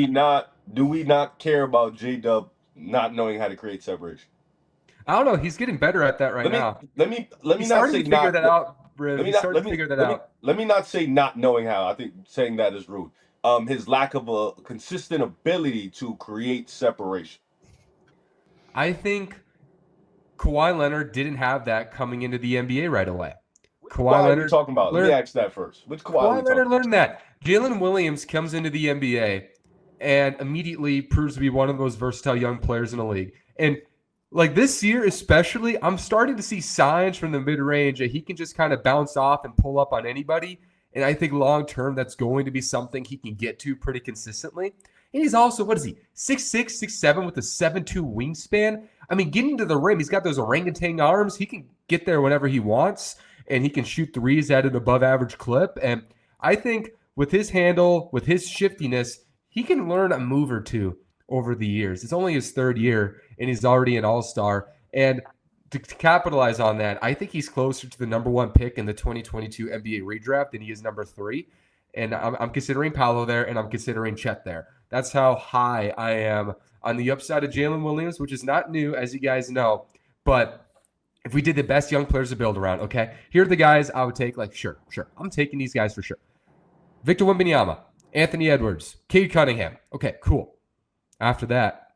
we not care about J-Dub not knowing how to create separation? I don't know. He's getting better at that now. Let me not say figure that out, Riv. He's starting to figure that out. Let me not say not knowing how. I think saying that is rude. His lack of a consistent ability to create separation. I think Kawhi Leonard didn't have that coming into the NBA right away. Kawhi Leonard talking about. Let me ask that first. Which Kawhi Leonard learned that. Jalen Williams comes into the NBA and immediately proves to be one of the most versatile young players in the league. And like this year especially, I'm starting to see signs from the mid-range that he can just kind of bounce off and pull up on anybody. And I think long-term that's going to be something he can get to pretty consistently. And he's also, what is he, 6'6", 6'7", with a 7'2" wingspan? I mean, getting to the rim, he's got those orangutan arms. He can get there whenever he wants, and he can shoot threes at an above-average clip. And I think with his handle, with his shiftiness, he can learn a move or two over the years. It's only his third year, and he's already an all-star. And to capitalize on that, I think he's closer to the number 1 pick in the 2022 NBA redraft than he is number 3. And I'm considering Paolo there, and I'm considering Chet there. That's how high I am on the upside of Jalen Williams, which is not new, as you guys know. But if we did the best young players to build around, okay, here are the guys I would take. Like, sure. I'm taking these guys for sure. Victor Wembanyama, Anthony Edwards, Cade Cunningham. Okay, cool. After that,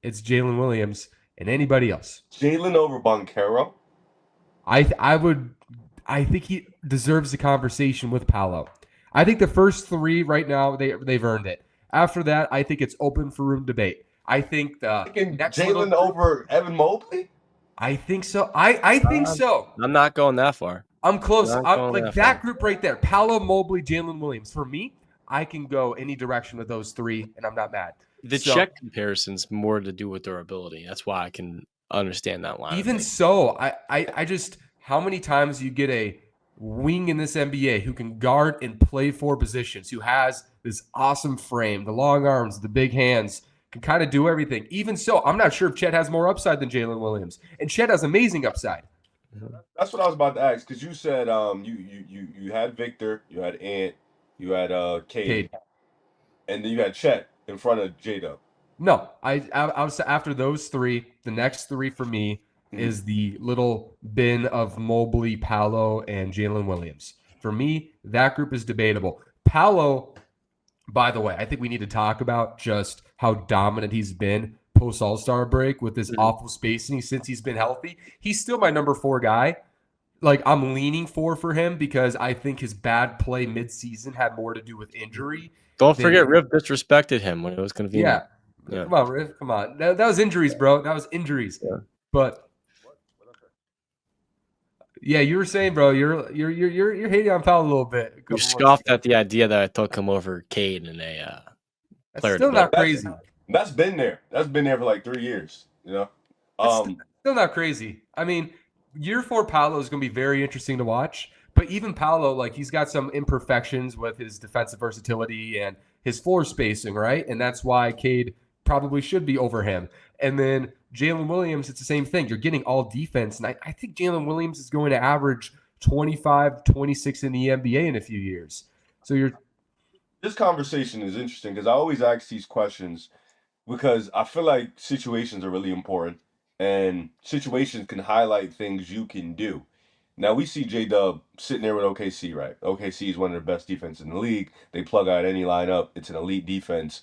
it's Jalen Williams and anybody else. Jalen over Banchero? I think he deserves the conversation with Paolo. I think the first 3 right now, they've earned it. After that, I think it's open for room debate. I think the next Jalen over Evan Mobley? I think so. I think so. I'm not going that far. I'm close. Not I'm going like that that far. group right there. Paolo, Mobley, Jalen Williams. For me, I can go any direction with those 3, and I'm not mad. The check comparison's more to do with their ability. That's why I can understand that line. Even so, I just, how many times you get a wing in this NBA who can guard and play 4 positions, who has this awesome frame, the long arms, the big hands, can kind of do everything. Even so, I'm not sure if Chet has more upside than Jalen Williams, and Chet has amazing upside. That's what I was about to ask, because you said you had Victor, you had Ant, you had Cade, and then you had Chet in front of J-Dub. No, I was after those 3. The next 3 for me is the little bin of Mobley, Paolo, and Jalen Williams. For me, that group is debatable. Paolo, by the way, I think we need to talk about just how dominant he's been post All-Star break with this awful spacing since he's been healthy. He's still my number 4 guy. Like, I'm leaning for him because I think his bad play midseason had more to do with injury. Don't forget, Riv disrespected him when it was convenient. Yeah. Come on, Riv. Come on. That was injuries, bro. That was injuries. Yeah. But yeah, you were saying, bro, you're hating on Powell a little bit. You scoffed at the idea that I took him over Cade in a That's still not crazy. That's been there. That's been there for like 3 years. You know, still not crazy. I mean, year 4 Paolo is going to be very interesting to watch. But even Paolo, like, he's got some imperfections with his defensive versatility and his floor spacing, right? And that's why Cade probably should be over him. And then Jalen Williams, it's the same thing. You're getting all defense. And I think Jalen Williams is going to average 25, 26 in the NBA in a few years. So this conversation is interesting because I always ask these questions because I feel like situations are really important. And situations can highlight things you can do. Now, we see J-Dub sitting there with OKC, right? OKC is one of the best defenses in the league. They plug out any lineup. It's an elite defense.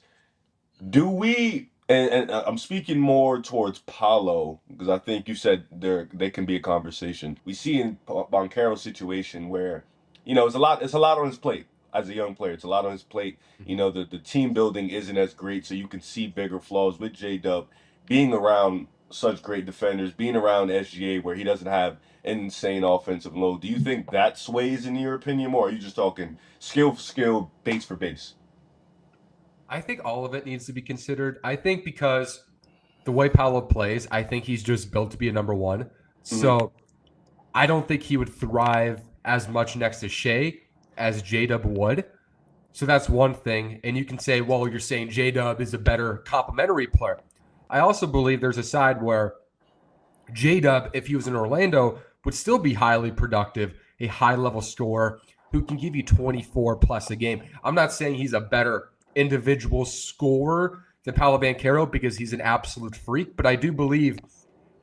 Do we, and I'm speaking more towards Paolo, because I think you said they can be a conversation. We see in Banchero's situation where, it's a lot on his plate as a young player. It's a lot on his plate. The team building isn't as great, so you can see bigger flaws with J-Dub being around such great defenders, being around SGA where he doesn't have an insane offensive load. Do you think that sways in your opinion more, or are you just talking skill for skill, base for base? I think all of it needs to be considered. I think because the way Paolo plays, I think he's just built to be a number 1. So I don't think he would thrive as much next to Shea as J-Dub would. So that's one thing. And you can say, well, you're saying J-Dub is a better complementary player. I also believe there's a side where J-Dub, if he was in Orlando, would still be highly productive, a high-level scorer who can give you 24 plus a game. I'm not saying he's a better individual scorer than Paolo Banchero because he's an absolute freak, but I do believe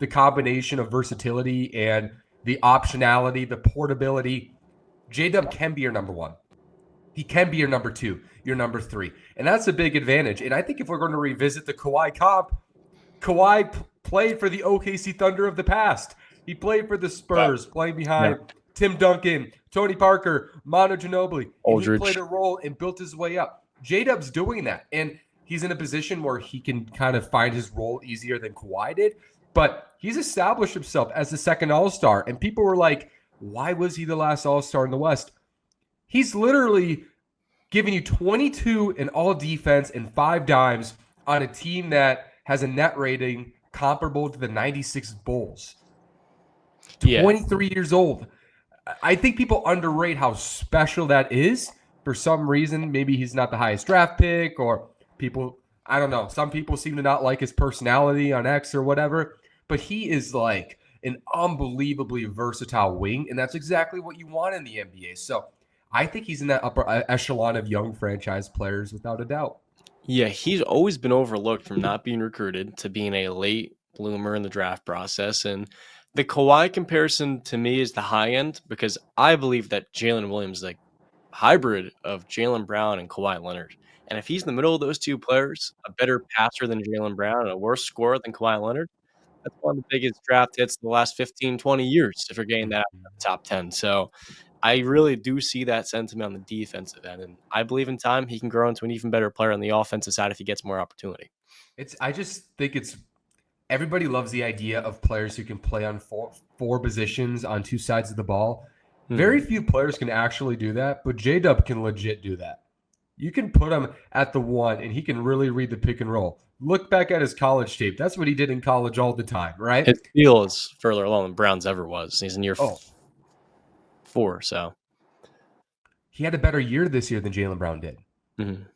the combination of versatility and the optionality, the portability, J-Dub can be your number 1. He can be your number 2, your number 3. And that's a big advantage. And I think if we're going to revisit the Kawhi comp, Kawhi played for the OKC Thunder of the past. He played for the Spurs, playing behind Tim Duncan, Tony Parker, Manu Ginobili. And he played a role and built his way up. J-Dub's doing that. And he's in a position where he can kind of find his role easier than Kawhi did. But he's established himself as the second All-Star. And people were like, why was he the last All-Star in the West? He's literally giving you 22 in all defense and 5 dimes on a team that has a net rating comparable to the 96 Bulls. Yeah. 23 years old. I think people underrate how special that is. For some reason, maybe he's not the highest draft pick, or people, I don't know. Some people seem to not like his personality on X or whatever, but he is like an unbelievably versatile wing, and that's exactly what you want in the NBA. So I think he's in that upper echelon of young franchise players without a doubt. Yeah, he's always been overlooked from not being recruited to being a late bloomer in the draft process. And the Kawhi comparison to me is the high end because I believe that Jalen Williams is like a hybrid of Jalen Brown and Kawhi Leonard. And if he's in the middle of those two players, a better passer than Jalen Brown and a worse scorer than Kawhi Leonard, that's one of the biggest draft hits in the last 15, 20 years if you're getting that out of the top 10. So I really do see that sentiment on the defensive end, and I believe in time he can grow into an even better player on the offensive side if he gets more opportunity. I just think it's everybody loves the idea of players who can play on four positions on two sides of the ball. Very few players can actually do that, but J-Dub can legit do that. You can put him at the one, and he can really read the pick and roll. Look back at his college tape. That's what he did in college all the time, right? His feel is further along than Brown's ever was. He's in year 4, so he had a better year this year than Jaylen Brown did. Mhm.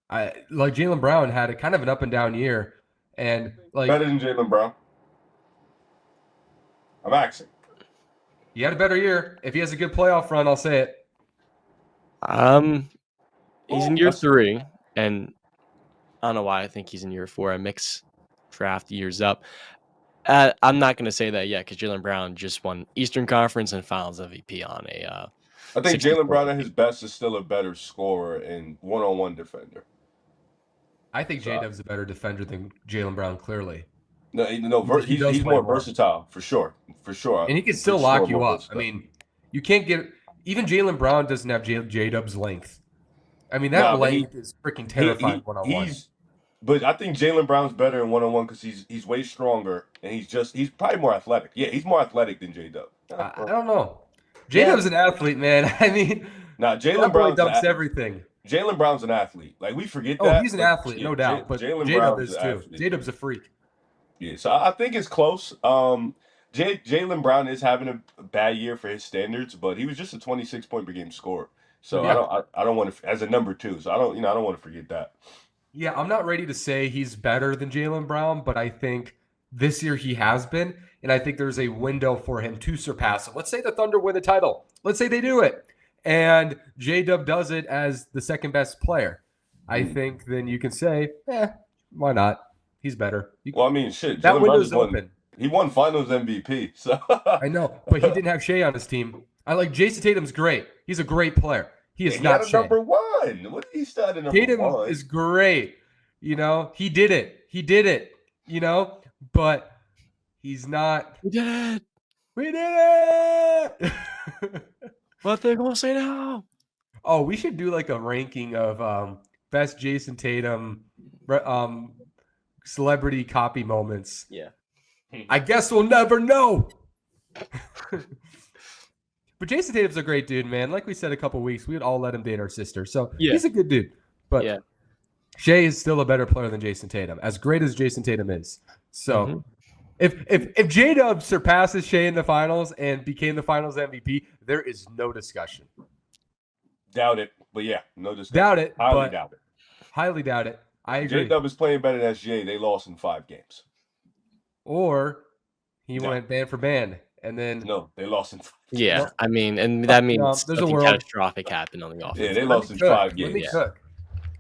Like Jaylen Brown had a kind of an up and down year, and like Better than Jaylen Brown. I'm asking. he had a better year. If he has a good playoff run, I'll say it. He's in year 3, and I don't know why I think he's in year 4. I mix draft years up. I'm not going to say that yet because Jaylen Brown just won Eastern Conference and Finals MVP on a. I think Jaylen Brown at his best is still a better scorer and one-on-one defender. I think J-Dub's a better defender than Jaylen Brown, clearly. No, He he's more versatile for sure. And he can still lock you up. I mean, you can't get even Jaylen Brown doesn't have J-Dub's length. I mean, that length is freaking terrifying one-on-one. But I think Jaylen Brown's better in one-on-one because he's way stronger and he's probably more athletic. Yeah, he's more athletic than J-Dub. I don't know. J-Dub's an athlete, man. I mean, Jaylen Brown dumps everything. Jaylen Brown's an athlete. Like, we forget that. Oh, he's an athlete, no doubt. But J-Dub is too. J-Dub's a freak. Yeah, so I think it's close. Jaylen Brown is having a bad year for his standards, but he was just a 26-point per game scorer. So yeah. I don't want to as a number 2. So I don't want to forget that. Yeah, I'm not ready to say he's better than Jaylen Brown, but I think this year he has been, and I think there's a window for him to surpass him. Let's say the Thunder win the title. Let's say they do it, and J-Dub does it as the second best player. I think then you can say, why not? He's better. Well, I mean, shit. That window's open. He won Finals MVP. So I know, but he didn't have Shea on his team. I like Jason Tatum's great. He's a great player. He is not Shea. Number 1. What did he start at number 1? Tatum is great. You know, he did it. You know, but he's not. We did it. We did it. What they gonna say now? Oh, we should do like a ranking of best Jason Tatum celebrity copy moments. Yeah. I guess we'll never know. But Jason Tatum's a great dude, man. Like we said a couple weeks, we would all let him date our sister. So he's a good dude. But Shea is still a better player than Jason Tatum, as great as Jason Tatum is. So if J-Dub surpasses Shea in the finals and became the finals MVP, there is no discussion. Doubt it. But yeah, no discussion. Doubt it. Highly doubt it. I agree. J-Dub is playing better than SGA. They lost in 5 games. Or he went band for band. And then they lost in 5 games. Yeah, I mean, and that means there's something catastrophic happened on the offense. Yeah, they lost in 5 games.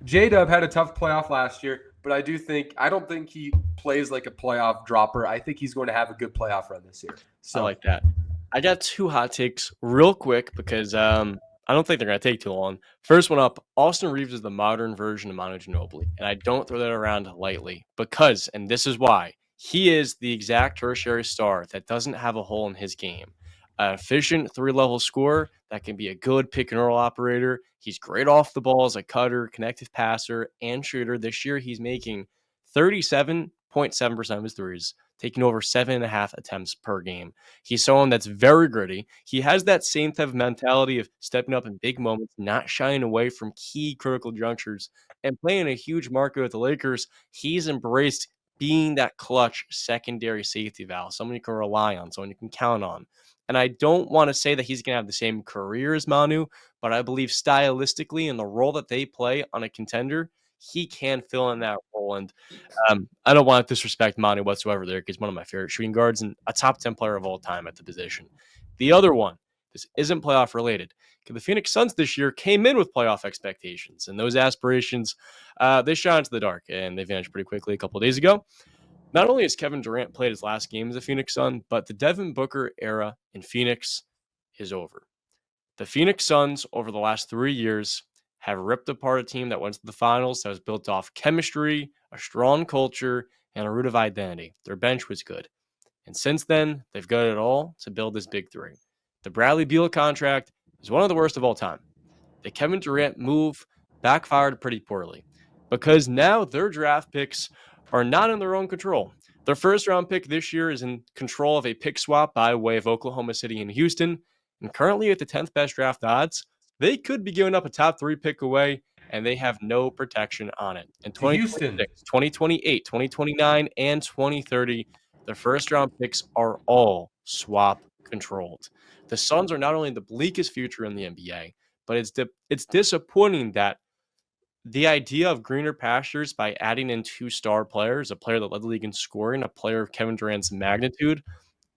J-Dub had a tough playoff last year, but I don't think he plays like a playoff dropper. I think he's going to have a good playoff run this year. So I like that. I got 2 hot takes real quick because I don't think they're going to take too long. First one up, Austin Reeves is the modern version of Manu Ginobili. And I don't throw that around lightly because, and this is why, he is the exact tertiary star that doesn't have a hole in his game. An efficient 3-level scorer that can be a good pick-and-roll operator. He's great off the ball as a cutter, connective passer, and shooter. This year, he's making 37.7% of his threes, taking over 7.5 attempts per game. He's someone that's very gritty. He has that same type of mentality of stepping up in big moments, not shying away from key critical junctures, and playing a huge market with the Lakers. He's embraced being that clutch secondary safety valve, someone you can rely on, someone you can count on. And I don't want to say that he's going to have the same career as Manu, but I believe stylistically in the role that they play on a contender, he can fill in that role. And I don't want to disrespect Manu whatsoever there because he's one of my favorite shooting guards and a top 10 player of all time at the position. The other one, this isn't playoff related. The Phoenix Suns this year came in with playoff expectations, and those aspirations, they shot into the dark, and they vanished pretty quickly a couple of days ago. Not only has Kevin Durant played his last game as a Phoenix Sun, but the Devin Booker era in Phoenix is over. The Phoenix Suns, over the last 3 years, have ripped apart a team that went to the finals that was built off chemistry, a strong culture, and a root of identity. Their bench was good. And since then, they've got it all to build this big three. The Bradley Beal contract is one of the worst of all time. The Kevin Durant move backfired pretty poorly because now their draft picks are not in their own control. Their first round pick this year is in control of a pick swap by way of Oklahoma City and Houston. And currently at the 10th best draft odds, they could be giving up a top 3 pick away, and they have no protection on it. In To Houston. 2026, 2028, 2029, and 2030, the first round picks are all swap controlled. The Suns are not only the bleakest future in the NBA, but it's disappointing that the idea of greener pastures by adding in 2 star players, a player that led the league in scoring, a player of Kevin Durant's magnitude,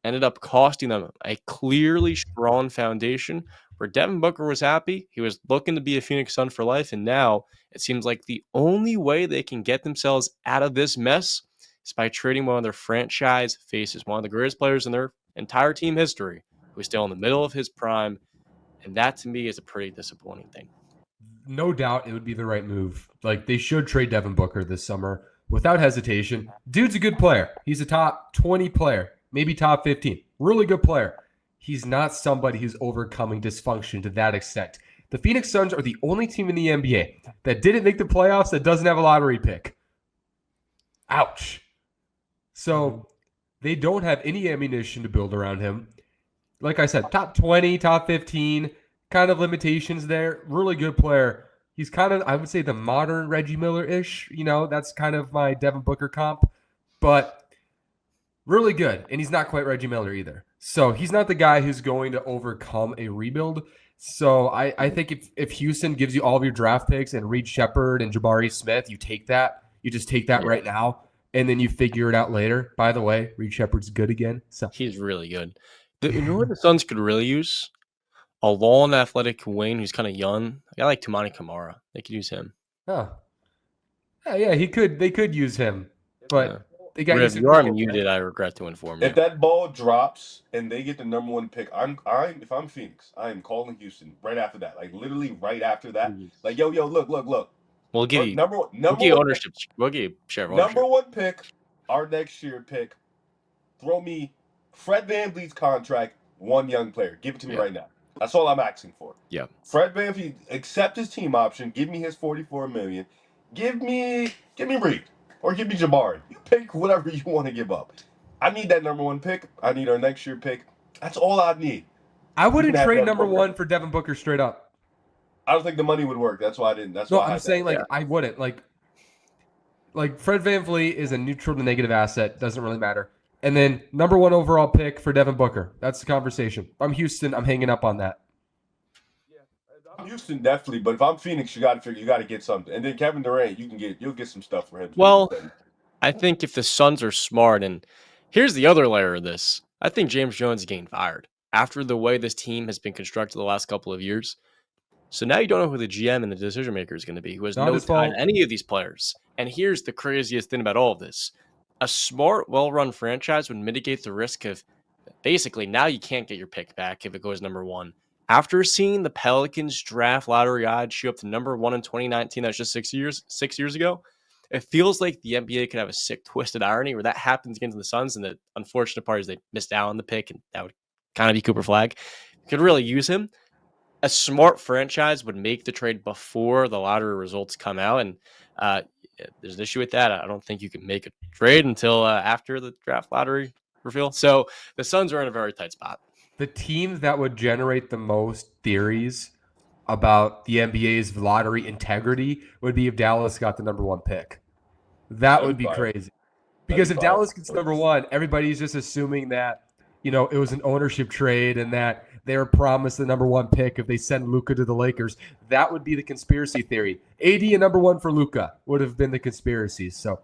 ended up costing them a clearly strong foundation where Devin Booker was happy. He was looking to be a Phoenix Sun for life. And now it seems like the only way they can get themselves out of this mess is by trading one of their franchise faces, one of the greatest players in their entire team history, who's still in the middle of his prime. And that to me is a pretty disappointing thing. No doubt it would be the right move. Like, they should trade Devin Booker this summer without hesitation. Dude's a good player. He's a top 20 player, maybe top 15. Really good player. He's not somebody who's overcoming dysfunction to that extent. The Phoenix Suns are the only team in the NBA that didn't make the playoffs that doesn't have a lottery pick. Ouch. So they don't have any ammunition to build around him. Like I said, top 20, top 15, kind of limitations there. Really good player. He's kind of, I would say, the modern Reggie Miller-ish. You know, that's kind of my Devin Booker comp. But really good. And he's not quite Reggie Miller either. So he's not the guy who's going to overcome a rebuild. So I think if Houston gives you all of your draft picks and Reed Shepard and Jabari Smith, you take that. You just take that right now. And then you figure it out later. By the way, Reed Shepard's good again. So he's really good. You know what the Suns could really use? A long, athletic wing who's kind of young. A guy like Tumani Kamara. They could use him. Oh. Yeah, he could. They could use him. But they got Riv, you are muted, I regret to inform you. If that ball drops and they get the number 1 pick, if I'm Phoenix, I am calling Houston right after that. Like literally right after that. Like, yo, look. We'll give you ownership. We'll give you share of ownership. Number 1 pick, our next year pick. Throw me Fred VanVleet's contract, 1 young player. Give it to me right now. That's all I'm asking for. Yeah. Fred VanVleet, accept his team option. Give me his $44 million. Give me Reed or give me Jabari. You pick whatever you want to give up. I need that number 1 pick. I need our next year pick. That's all I need. I wouldn't trade number 1 for Devin Booker straight up. I don't think the money would work. That's why I didn't. That's why I'm saying I wouldn't. Like Fred VanVleet is a neutral to negative asset. Doesn't really matter. And then number 1 overall pick for Devin Booker. That's the conversation. I'm Houston. I'm hanging up on that. I'm Houston definitely, but if I'm Phoenix, you got to get something. And then Kevin Durant, you'll get some stuff for him. Well, I think if the Suns are smart, and here's the other layer of this, I think James Jones is getting fired after the way this team has been constructed the last couple of years. So now you don't know who the GM and the decision maker is going to be, who has no tie to any of these players. And here's the craziest thing about all of this. A smart, well-run franchise would mitigate the risk of basically now you can't get your pick back if it goes number 1. After seeing the Pelicans draft lottery odds shoot up to number 1 in 2019, that's just 6 years ago, it feels like the NBA could have a sick, twisted irony where that happens against the Suns, and the unfortunate part is they missed out on the pick, and that would kind of be Cooper Flag. You could really use him. A smart franchise would make the trade before the lottery results come out, and there's an issue with that. I don't think you can make a trade until after the draft lottery reveal. So the Suns are in a very tight spot. The team that would generate the most theories about the NBA's lottery integrity would be if Dallas got the number 1 pick. That would be crazy. Because if Dallas gets number 1, everybody's just assuming that, it was an ownership trade and that they were promised the number 1 pick if they send Luka to the Lakers. That would be the conspiracy theory. AD and number 1 for Luka would have been the conspiracy. So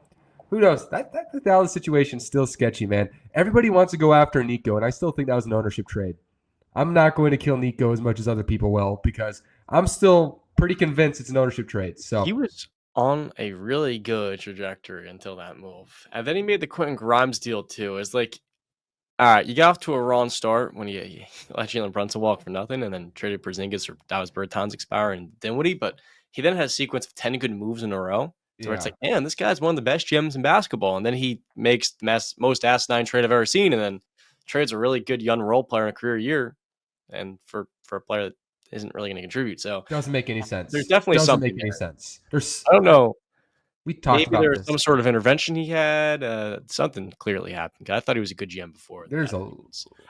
who knows? The Dallas situation is still sketchy, man. Everybody wants to go after Nico, and I still think that was an ownership trade. I'm not going to kill Nico as much as other people will because I'm still pretty convinced it's an ownership trade. So he was on a really good trajectory until that move. And then he made the Quentin Grimes deal too. It's like, all right, you got off to a wrong start when you let Jalen Brunson walk for nothing and then traded Porzingis or Dallas Bertans expire and Dinwiddie. But he then had a sequence of 10 good moves in a row. Where it's like, man, this guy's one of the best GMs in basketball. And then he makes the most asinine trade I've ever seen. And then trades a really good young role player in a career year. And for a player that isn't really going to contribute. So doesn't make any sense. There's definitely doesn't something make any sense. There's I don't know. We talked Maybe about there was this. some sort of intervention he had. Something clearly happened. I thought he was a good GM before.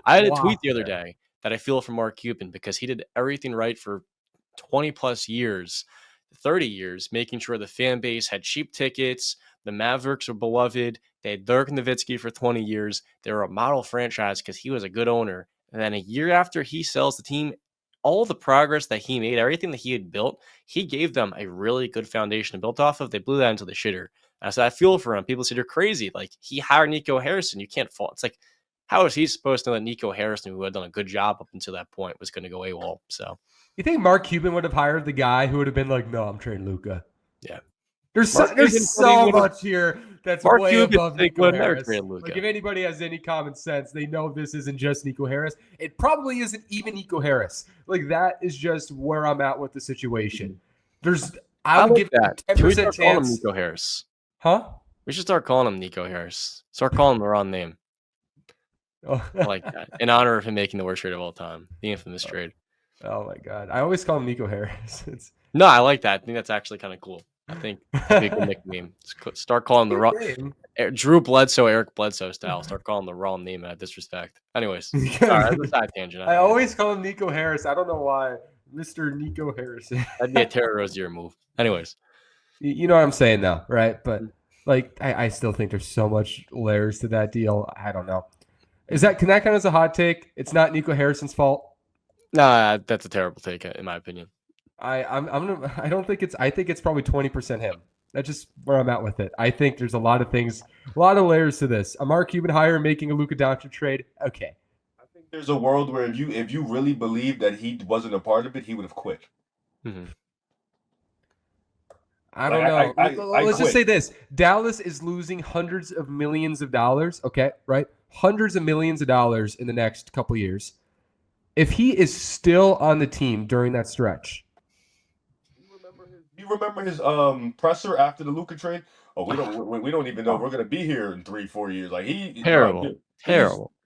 I had a tweet the other day that I feel for Mark Cuban because he did everything right for 20 plus years, 30 years, making sure the fan base had cheap tickets. The Mavericks were beloved. They had Dirk Nowitzki for 20 years. They were a model franchise because he was a good owner. And then a year after he sells the team, all the progress that he made, everything that he had built, he gave them a really good foundation to build off of. They blew that into the shitter. And so I feel for him. People say you're crazy. Like, he hired Nico Harrison. You can't fault. It's like, how is he supposed to know that Nico Harrison, who had done a good job up until that point, was going to go AWOL? So you think Mark Cuban would have hired the guy who would have been like, no, I'm trading Luka? Yeah. There's so much here that's Mark way Cuban above Nico Harris. Like, if anybody has any common sense, they know this isn't just Nico Harris. It probably isn't even Nico Harris. Like, that is just where I'm at with the situation. I would give that. 10% Can we start calling him chance. Nico Harris? Huh? We should start calling him Nico Harris. Start calling him the wrong name. Oh. I like that. In honor of him making the worst trade of all time, the infamous trade. Oh my God! I always call him Nico Harris. No, I like that. I think that's actually kind of cool. I think that'd be a good nickname. Start calling the wrong Drew Bledsoe, Eric Bledsoe style. Start calling the wrong name out of disrespect. Anyways, sorry, that's a side tangent. I always call him Nico Harris. I don't know why, Mr. Nico Harrison. That'd be a Terry Rozier move. Anyways, you know what I'm saying, though, right? But like, I still think there's so much layers to that deal. I don't know. Can that count as a hot take? It's not Nico Harrison's fault. Nah, that's a terrible take in my opinion. I don't think it's. I think it's probably 20% him. That's just where I'm at with it. I think there's a lot of things, a lot of layers to this. A Mark Cuban hire making a Luka Doncic trade. Okay. I think there's a world where if you really believe that he wasn't a part of it, he would have quit. Mm-hmm. I don't know. Let's just say this. Dallas is losing hundreds of millions of dollars, okay, right? Hundreds of millions of dollars in the next couple years. If he is still on the team during that stretch. You remember his presser after the Luka trade? Oh, we don't even know if we're going to be here in 3-4 years. Like, terrible.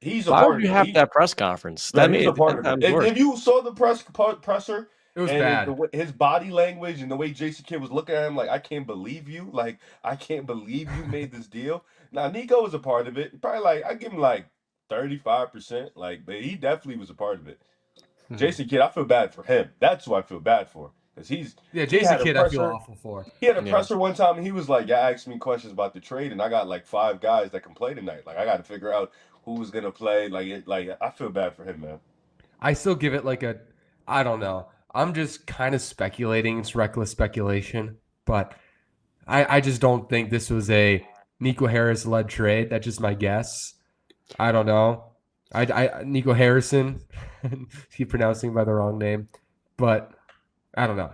He's a Why part would you of have that press conference? That made a part of it. If you saw the presser, it was bad. His body language and the way Jason Kidd was looking at him, like, I can't believe you. Like, I can't believe you made this deal. Now, Nico was a part of it. Probably, like, I give him, like, 35%. Like, but he definitely was a part of it. Jason Kidd, I feel bad for him. That's who I feel bad for. Because Jason Kidd, I feel awful for. He had a presser one time, and he was like, "Yeah, asked me questions about the trade, and I got like 5 guys that can play tonight. Like, I got to figure out who's gonna play. Like, I feel bad for him, man." I still give it like I don't know. I'm just kind of speculating. It's reckless speculation, but I just don't think this was a Nico Harris led trade. That's just my guess. I don't know. Nico Harrison, keep pronouncing by the wrong name, but. I don't know.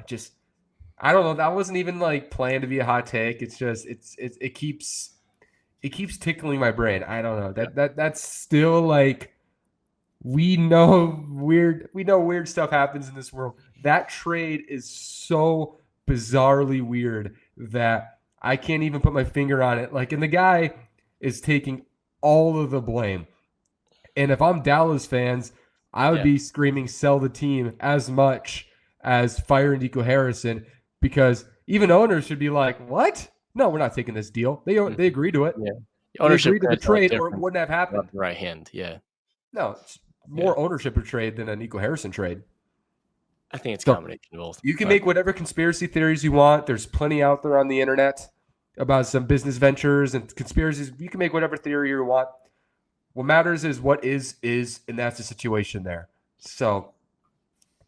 I don't know. That wasn't even like planned to be a hot take. It's just it keeps tickling my brain. I don't know. That's still like we know weird stuff happens in this world. That trade is so bizarrely weird that I can't even put my finger on it. Like, and the guy is taking all of the blame. And if I'm Dallas fans, I would be screaming sell the team as much as firing Nico Harrison, because even owners should be like, what? no, we're not taking this deal. They agreed to it. Yeah. They Ownership agreed to the grants are trade, or it different wouldn't have happened. left and right hand. Yeah. No, it's more ownership of trade than a Nico Harrison trade. I think it's a So combination of both. you can but- make whatever conspiracy theories you want. There's plenty out there on the internet about some business ventures and conspiracies. You can make whatever theory you want. What matters is what is, and that's the situation there. So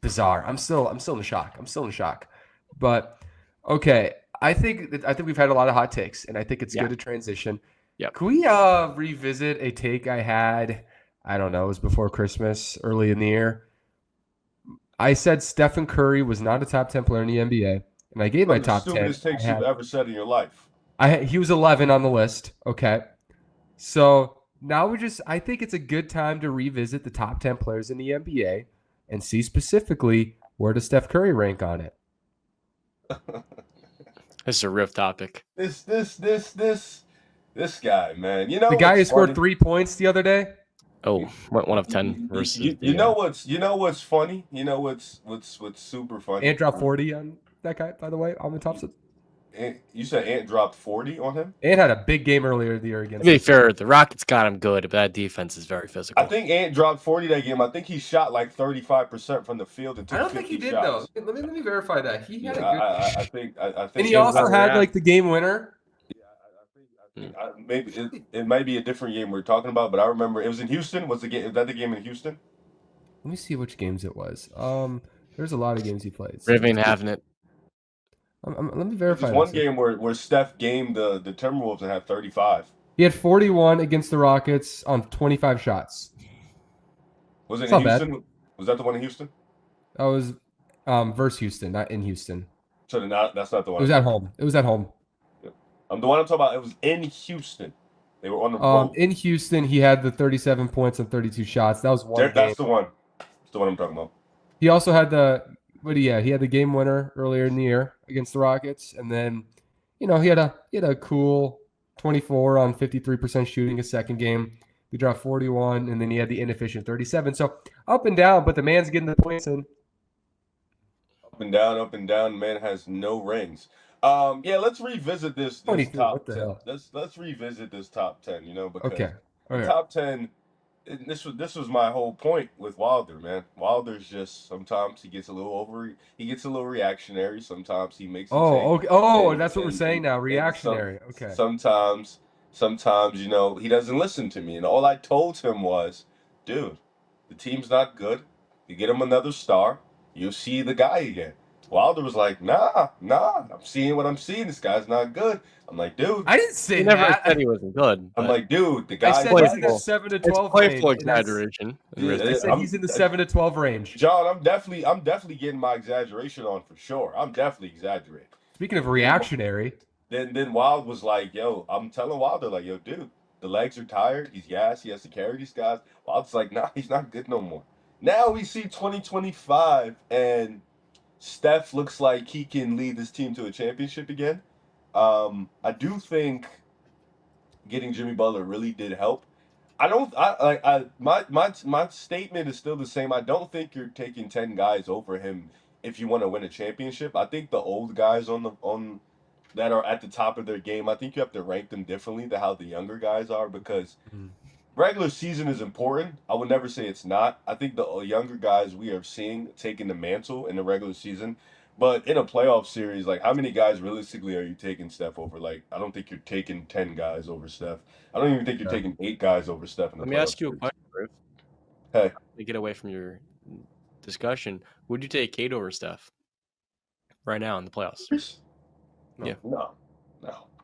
bizarre. I'm still in shock. I'm still in shock. But okay, I think we've had a lot of hot takes, and I think it's good to transition. Yep. Can we revisit a take I had? I don't know. It was before Christmas, early in the year. I said Stephen Curry was not a top 10 player in the NBA, and I gave my top 10. Stupidest takes you've ever said in your life. He was 11 on the list. Okay, so now I think it's a good time to revisit the top 10 players in the NBA and see specifically where does Steph Curry rank on it. This is a riff topic. This guy, man. You know the guy who what's scored funny? 3 points the other day. Oh, one of 10 versus. You know what's funny? You know what's super funny? Ant dropped 40 on that guy, by the way, on the top side. You said Ant dropped 40 on him? Ant had a big game earlier in the year against. To be fair, the Rockets got him good, but that defense is very physical. I think Ant dropped 40 that game. I think he shot like 35% from the field and took I don't think he did shots. though. Let me verify that. He had a good. I think. And he also had like the game winner. Maybe it might be a different game we're talking about, but I remember it was in Houston. Was that the game in Houston? Let me see which games it was. There's a lot of games he played. So Riv ain't having it. let me verify. There's one game where Steph gamed the Timberwolves and had 35. He had 41 against the Rockets on 25 shots. Was it It's in not bad. Houston? Was that the one in Houston? That was versus Houston, not in Houston. So that's not the one. It was at home. It was at home. The one I'm talking about. It was in Houston. They were on the road. In Houston, he had the 37 points on 32 shots. That was one game. That's the one. That's the one I'm talking about. He also had he had the game winner earlier in the year against the Rockets, and then, he had a cool 24 on 53% shooting a second game. He dropped 41, and then he had the inefficient 37. So up and down, but the man's getting the points in. Up and down. Man has no rings. Let's revisit this 23, top what the 10. hell? Let's revisit this top 10. Because Okay. the top 10. This was my whole point with Wilder, man. Wilder's just sometimes he gets a little reactionary. Sometimes he makes. Okay. Oh, that's what we're saying now. Reactionary. Okay. Sometimes he doesn't listen to me, and all I told him was, dude, the team's not good. You get him another star, you'll see the guy again. Wilder was like, nah, I'm seeing what I'm seeing. This guy's not good. I'm like, dude. I didn't say He that. never said he wasn't good. I'm like, dude, the I guy's said playful. he's in the 7 to It's 12 playful range. exaggeration. I said he's in the 7 to 12 range. John, I'm definitely getting my exaggeration on for sure. I'm definitely exaggerating. Speaking of reactionary, Then Wild was like, yo, I'm telling Wilder, like, yo, dude, the legs are tired. He's gassed. He has to carry these guys. Wild's like, nah, he's not good no more. Now we see 2025, and Steph looks like he can lead this team to a championship again. I do think getting Jimmy Butler really did help. My statement is still the same. I don't think you're taking 10 guys over him if you want to win a championship. I think the old guys on that are at the top of their game, I think you have to rank them differently than how the younger guys are, because regular season is important. I would never say it's not. I think the younger guys we are seeing taking the mantle in the regular season. But in a playoff series, like, how many guys realistically are you taking Steph over? Like, I don't think you're taking 10 guys over Steph. I don't even think you're taking 8 guys over Steph in the playoff. Let me ask you a series. question, Riv. Hey. To get away from your discussion, would you take Cade over Steph right now in the playoffs? No, Yeah. No.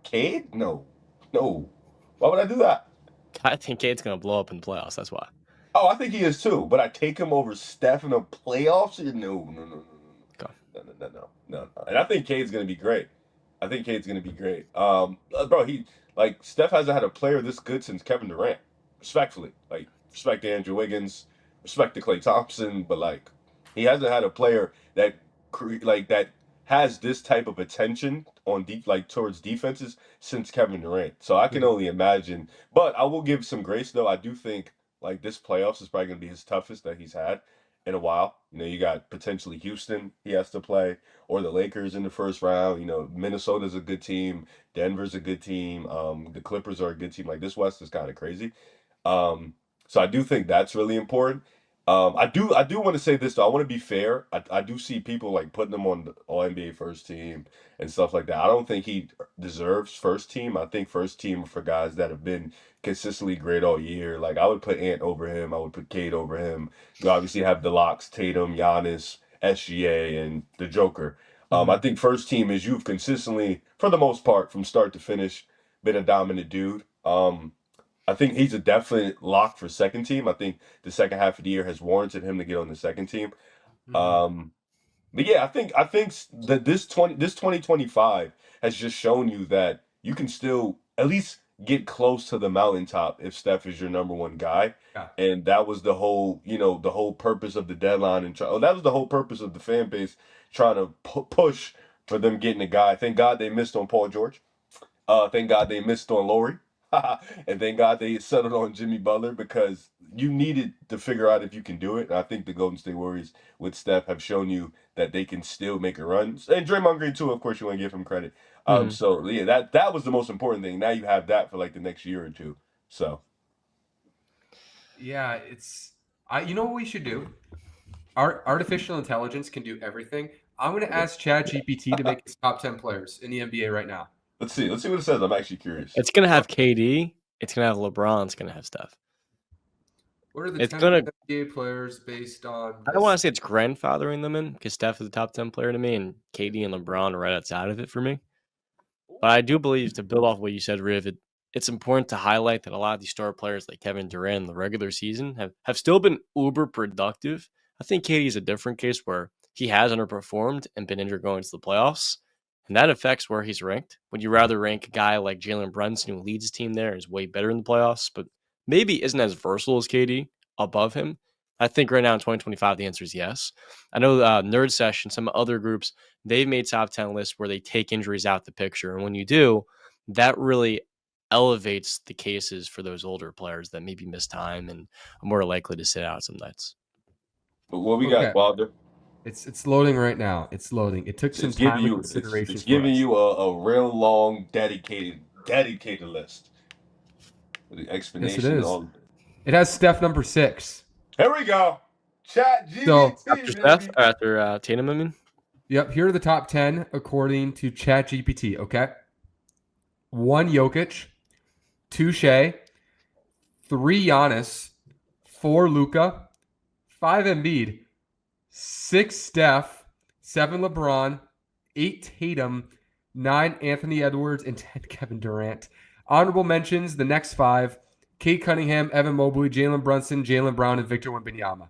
Cade? No. Why would I do that? I think Cade's going to blow up in the playoffs. That's why. Oh, I think he is too. But I take him over Steph in the playoffs? No. Okay. No. And I think Cade's going to be great. Bro, Steph hasn't had a player this good since Kevin Durant. Respectfully. Like, respect to Andrew Wiggins, respect to Klay Thompson, but, like, he hasn't had a player that has this type of attention on towards defenses since Kevin Durant. So I can only imagine. But I will give some grace though. I do think like this playoffs is probably gonna be his toughest that he's had. in a while. You got potentially Houston he has to play, or the Lakers in the first round. Minnesota's a good team. Denver's a good team. The Clippers are a good team. Like, this West is kind of crazy. Um, so I do think that's really important. I do want to say this though. I want to be fair. I do see people like putting him on the All NBA first team and stuff like that. I don't think he deserves first team. I think first team for guys that have been consistently great all year. Like, I would put Ant over him. I would put Cade over him. You obviously have the locks: Tatum, Giannis, SGA, and the Joker. I think first team is you've consistently, for the most part, from start to finish, been a dominant dude. I think he's a definite lock for second team. I think the second half of the year has warranted him to get on the second team. Um, but yeah, I think that this 2025 has just shown you that you can still at least get close to the mountaintop if Steph is your number one guy. Yeah. And that was the whole purpose of the deadline, and that was the whole purpose of the fan base trying to push for them getting a guy. Thank God they missed on Paul George. Thank God they missed on Lowry. And thank God they settled on Jimmy Butler, because you needed to figure out if you can do it. And I think the Golden State Warriors with Steph have shown you that they can still make a run. And Draymond Green too, of course, you want to give him credit. So yeah, that was the most important thing. Now you have that for like the next year or two. So Yeah, you know what we should do? Artificial intelligence can do everything. I'm going to ask ChatGPT to make his top 10 players in the NBA right now. let's see what it says. I'm actually curious. It's gonna have KD. It's gonna have LeBron. It's gonna have Steph. What are the It's 10 gonna. NBA players based on I don't want to say it's grandfathering them in, because Steph is the top 10 player to me, and KD and LeBron are right outside of it for me. But I do believe, to build off what you said, Riv, it's important to highlight that a lot of these star players like Kevin Durant in the regular season have still been uber productive. I think KD is a different case where he has underperformed and been injured going to the playoffs, and that affects where he's ranked. Would you rather rank a guy like Jalen Brunson, who leads his team there and is way better in the playoffs, but maybe isn't as versatile as KD, above him? I think right now in 2025, the answer is yes. I know Nerd Session, some other groups, they've made top 10 lists where they take injuries out the picture. And when you do, that really elevates the cases for those older players that maybe miss time and are more likely to sit out some nights. But what we Okay. got, Wilder? It's loading right now. It's loading. It took some It's time giving and you consideration it's for giving us. you a real long dedicated list with the Yes, it explanation is. on. It has Steph number 6. Here we go. Chat So, GBT, After baby. Steph, after Tatum, I mean. Yep, here are the top 10 according to ChatGPT, okay? 1 Jokic, 2 Shea, 3 Giannis, 4 Luka, 5 Embiid, 6 Steph, 7 LeBron, 8 Tatum, 9 Anthony Edwards, and 10 Kevin Durant. Honorable mentions, the next 5: Kate Cunningham, Evan Mobley, Jalen Brunson, Jalen Brown, and Victor Wembanyama.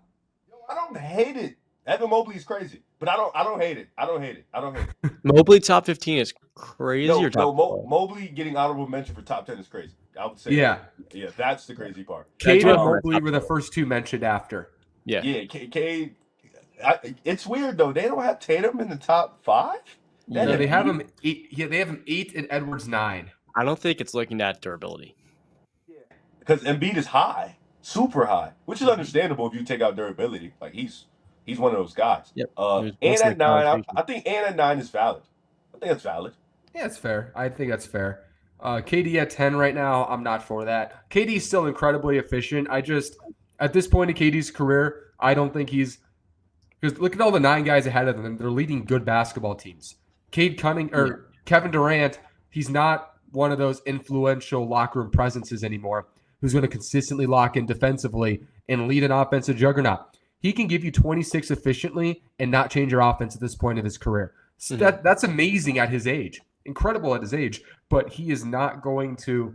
I don't hate it. Evan Mobley is crazy, but I don't hate it. I don't hate it. Mobley top 15 is crazy, No, or top 12? Mobley getting honorable mention for top 10 is crazy. I would say Yeah. Yeah, that's the crazy part. Kate do and have my Mobley top were the 12. first 2 mentioned after. Yeah. Yeah, it's weird though. They don't have Tatum in the top 5. No, they have him 8. Yeah, they have him 8 and Edwards 9. I don't think it's looking at durability. Because Embiid is high, super high, which is understandable if you take out durability. Like, he's one of those guys. Yep. And Most of at the 9, conversation. I think and at 9 is valid. I think that's valid. Yeah, it's fair. I think that's fair. KD at 10 right now, I'm not for that. KD's still incredibly efficient. At this point in KD's career, I don't think he's – because look at all the 9 guys ahead of them. They're leading good basketball teams. Kevin Durant, he's not one of those influential locker room presences anymore who's going to consistently lock in defensively and lead an offensive juggernaut. He can give you 26 efficiently and not change your offense at this point of his career. So that's amazing at his age. Incredible at his age. But he is not going to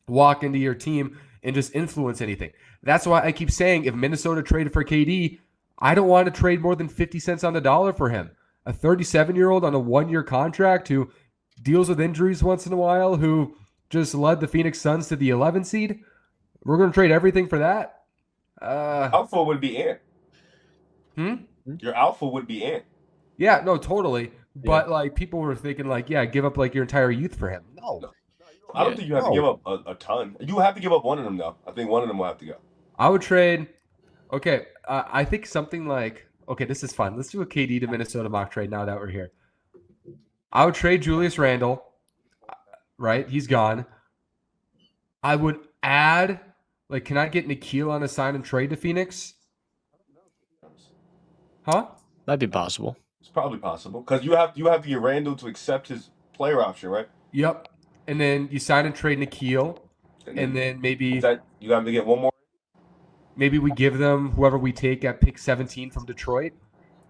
walk into your team and just influence anything. That's why I keep saying, if Minnesota traded for KD, I don't want to trade more than 50 cents on the dollar for him. A 37-year-old on a 1-year contract who deals with injuries once in a while, who just led the Phoenix Suns to the 11 seed. We're going to trade everything for that? Alpha would be Ant. Your alpha would be Ant. Yeah, no, totally. But like, people were thinking like, yeah, give up like your entire youth for him. No. I don't think you have to give up a ton. You have to give up one of them though. I think one of them will have to go. I would trade Okay, I think something like this is fun. Let's do a KD to Minnesota mock trade now that we're here. I would trade Julius Randle, right? He's gone. I would add, like, can I get Nikhil on a sign and trade to Phoenix? Huh? That'd be possible. It's probably possible because you have to get Randall to accept his player option, right? Yep. And then you sign and trade Nikhil, and then maybe that you have to get one more. maybe we give them whoever we take at pick 17 from Detroit.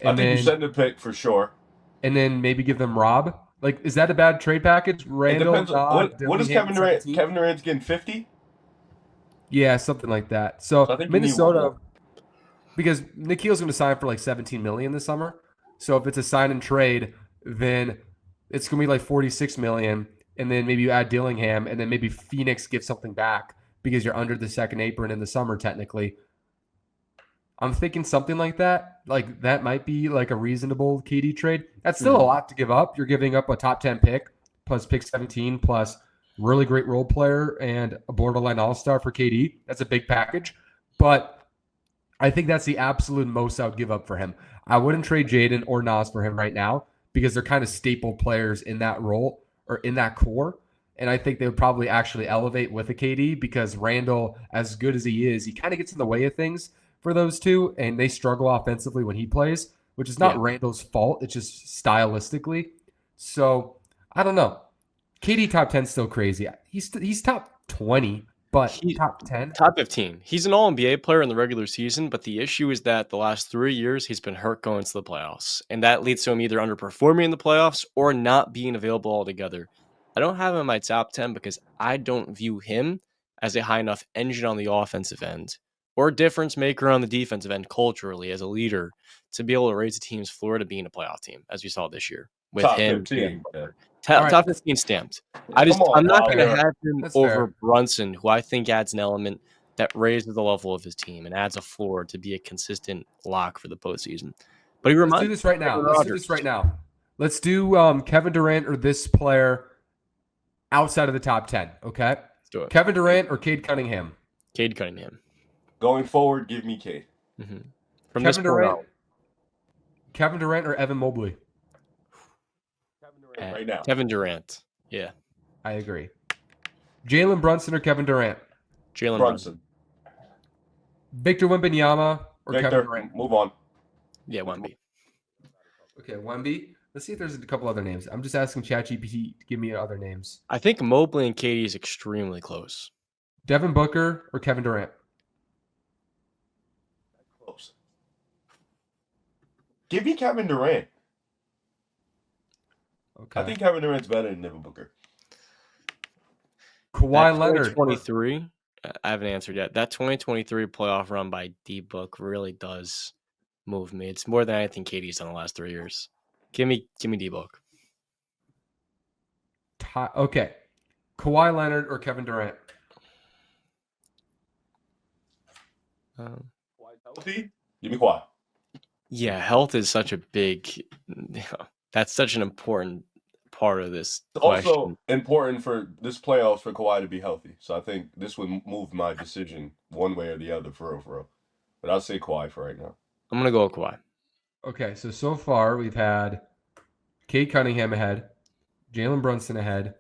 I And think you then send a pick for sure. and then maybe give them Rob. Like, is that a bad trade package? It Randall, depends on what is Dillingham, Kevin Durant? 17? Kevin Durant's getting 50. Yeah, something like that. So, So I think you need one Minnesota, more. because Nikhil's going to sign for like 17 million this summer. So if it's a sign and trade, then it's going to be like 46 million, and then maybe you add Dillingham, and then maybe Phoenix gives something back because you're under the second apron in the summer technically. I'm thinking something like that. Like, that might be like a reasonable KD trade. That's still a lot to give up. You're giving up a top 10 pick plus pick 17 plus really great role player and a borderline all-star for KD. That's a big package. But I think that's the absolute most I would give up for him. I wouldn't trade Jaden or Nas for him right now because they're kind of staple players in that role or in that core. And I think they would probably actually elevate with a KD because Randall, as good as he is, he kind of gets in the way of things for those two, and they struggle offensively when he plays, which is not Randall's fault. It's just stylistically. So I don't know. KD top 10 is still crazy. He's top 20, but top 10. Top 15. He's an All-NBA player in the regular season, but the issue is that the last 3 years he's been hurt going to the playoffs, and that leads to him either underperforming in the playoffs or not being available altogether. I don't have him in my top 10 because I don't view him as a high enough engine on the offensive end or difference maker on the defensive end culturally as a leader to be able to raise the team's floor to being a playoff team, as we saw this year with Top him. 15. Top 15 stamped. I'm not going to have him That's over fair. Brunson, who I think adds an element that raises the level of his team and adds a floor to be a consistent lock for the postseason. But Let's do this right now. Let's do Kevin Durant or this player outside of the top 10. Okay. Let's do it. Kevin Durant or Cade Cunningham? Cade Cunningham. Going forward, give me Cade. Mm-hmm. From this Kevin point Durant. out, Kevin Durant or Evan Mobley? Kevin Durant right now. Kevin Durant. Yeah. I agree. Jalen Brunson or Kevin Durant? Jalen Brunson. Victor Wembanyama or Victor, Kevin Durant? move on. Yeah, Wemby. Okay, Wemby. Let's see if there's a couple other names. I'm just asking ChatGPT to give me other names. I think Mobley and KD is extremely close. Devin Booker or Kevin Durant? Close. Give me Kevin Durant. Okay. I think Kevin Durant's better than Devin Booker. Kawhi Leonard. 2023. I haven't answered yet. That 2023 playoff run by D-Book really does move me. It's more than anything KD's done the last 3 years. Give me D-Book. Okay. Kawhi Leonard or Kevin Durant? Healthy? Give me Kawhi. Yeah, health is such a big. That's such an important part of this It's question. also important for this playoffs for Kawhi to be healthy. So I think this would move my decision one way or the other for real. But I'll say Kawhi for right now. I'm gonna go with Kawhi. Okay, so far we've had Cade Cunningham ahead, Jalen Brunson ahead,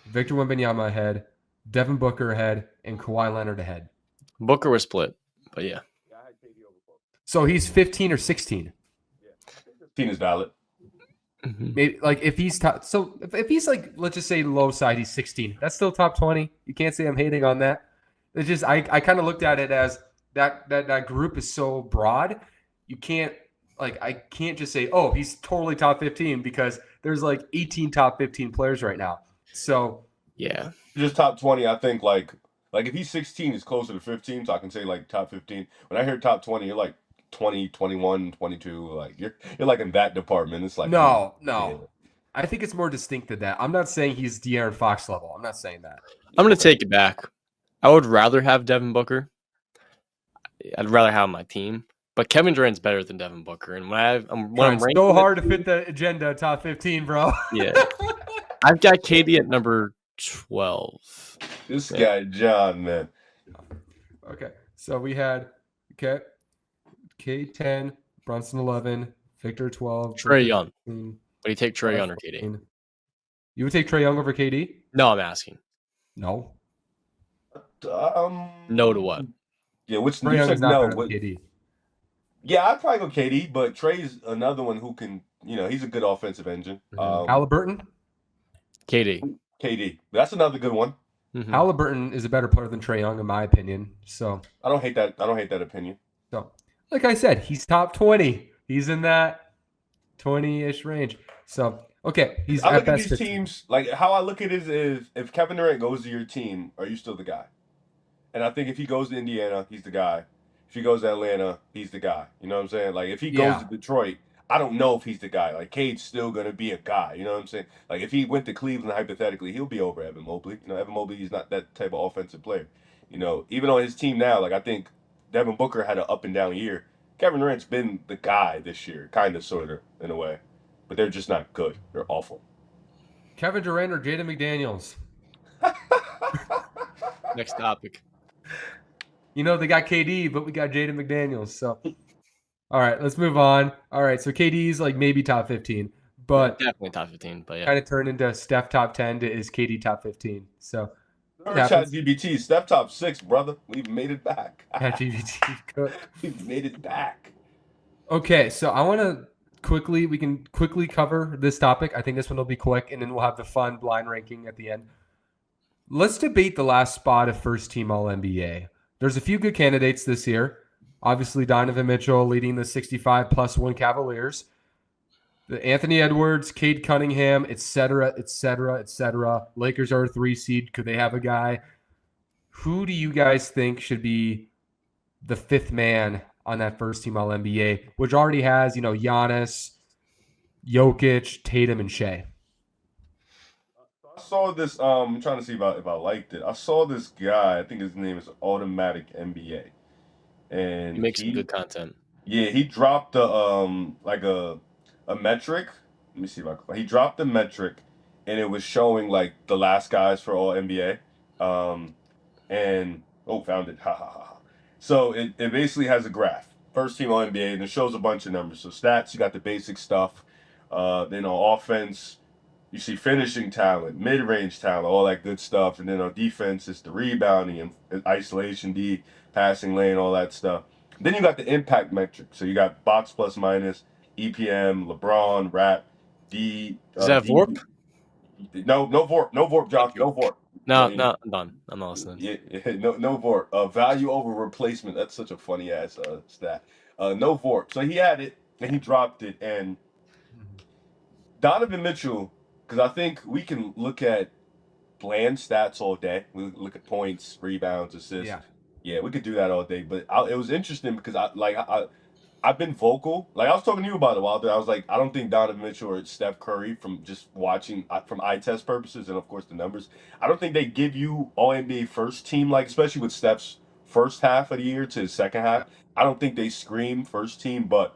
Victor Wembanyama ahead, Devin Booker ahead, and Kawhi Leonard ahead. Booker was split, but yeah. So he's 15 or 16. 15 is valid. Mm-hmm. Maybe like if he's top, so if he's like, let's just say low side, he's 16. That's still top 20. You can't say I'm hating on that. It's just I kind of looked at it as that group is so broad. You can't I can't just say, oh, he's totally top 15 because there's like 18 top 15 players right now. So yeah, just top 20. I think like if he's 16, he's closer to 15. So I can say like top 15. When I hear top 20, you're like 20, 21, 22. Like you're like in that department. It's like no. Yeah. I think it's more distinct than that. I'm not saying he's De'Aaron Fox level. I'm not saying that. I'm gonna take it back. I would rather have Devin Booker. I'd rather have my team, but Kevin Durant's better than Devin Booker. And when I'm ranking so hard to fit the agenda top 15, bro. Yeah, I've got KD at number 12. This guy, John, man. Okay, so we had Cade 10, Brunson 11, Victor 12, Trae Victor Young. 13, Would you take Trae Young or KD? 14. You would take Trae Young over KD? No, I'm asking. No. No to what? Yeah, which Trae you Young said is not no. better than What? KD. Yeah, I'd probably go KD, but Trey's another one who can, he's a good offensive engine. Halliburton? KD. KD, that's another good one. Mhm. Halliburton is a better player than Trae Young, in my opinion. So, I don't hate that. I don't hate that opinion. like I said, he's top 20. He's in that 20-ish range. So, okay, he's I at look at best these 15. teams like how I look at it is if Kevin Durant goes to your team, are you still the guy? And I think if he goes to Indiana, he's the guy. If he goes to Atlanta, he's the guy. You know what I'm saying? Like if he goes Yeah. to Detroit, I don't know if he's the guy. Like Cade's still gonna be a guy. You know what I'm saying? Like if he went to Cleveland hypothetically, he'll be over Evan Mobley. Evan Mobley is not that type of offensive player. Even on his team now, like I think Devin Booker had an up and down year. Kevin Durant's been the guy this year, kind of, sort of, in a way. But they're just not good. They're awful. Kevin Durant or Jaden McDaniels? Next topic. They got KD, but we got Jaden McDaniels. So, all right, let's move on. All right, so KD's like maybe top 15, but Definitely top 15, but yeah. kind of turned into Steph top 10 to is KD top 15. So, Remember Chat GBT, Steph top 6, brother. We've made it back. ChatGPT cook. We've made it back. Okay, so I want to we can quickly cover this topic. I think this one will be quick, and then we'll have the fun blind ranking at the end. Let's debate the last spot of first team All NBA. There's a few good candidates this year. Obviously, Donovan Mitchell leading the 65+1 Cavaliers. The Anthony Edwards, Cade Cunningham, etc., etc., etc. Lakers are a 3 seed. Could they have a guy? Who do you guys think should be the fifth man on that first team All NBA, which already has, Giannis, Jokic, Tatum, and Shea? I saw this. I'm trying to see if I liked it. I saw this guy. I think his name is Automatic NBA, and You make some good content. yeah, he dropped like a metric. Let me see if he dropped the metric, and it was showing like the last guys for All NBA. And found it. Ha ha ha. So it basically has a graph. First team All NBA, and it shows a bunch of numbers. So stats, you got the basic stuff. Then on offense, you see finishing talent, mid-range talent, all that good stuff. And then on defense, it's the rebounding and isolation D, passing lane, all that stuff. Then you got the impact metric. So you got box plus minus, EPM, LeBron, rap, D. Is that VORP? No VORP, no VORP, Josh, no VORP. No, I'm done. I'm not listening. Yeah, no VORP. Value over replacement. That's such a funny ass stat. No VORP. So he had it and he dropped it. And Donovan Mitchell, because I think we can look at bland stats all day. We look at points, rebounds, assists. Yeah, we could do that all day. But it was interesting because I've been vocal. Like I was talking to you about it a while ago. I was like, I don't think Donovan Mitchell or Steph Curry, from just watching from eye test purposes and of course the numbers, I don't think they give you All NBA first team, like especially with Steph's first half of the year to his second half. I don't think they scream first team, but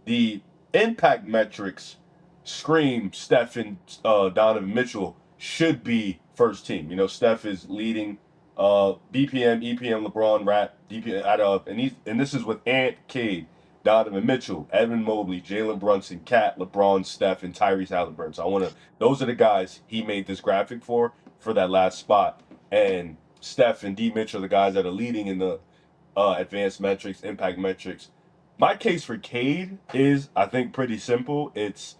the impact metrics scream Steph and Donovan Mitchell should be first team. Steph is leading BPM, EPM, LeBron, Rat, DPM out of, and this is with Ant, Cade, Donovan Mitchell, Evan Mobley, Jalen Brunson, Cat, LeBron, Steph, and Tyrese Halliburton. So those are the guys he made this graphic for that last spot. And Steph and D Mitchell are the guys that are leading in the advanced metrics, impact metrics. My case for Cade is, I think, pretty simple. It's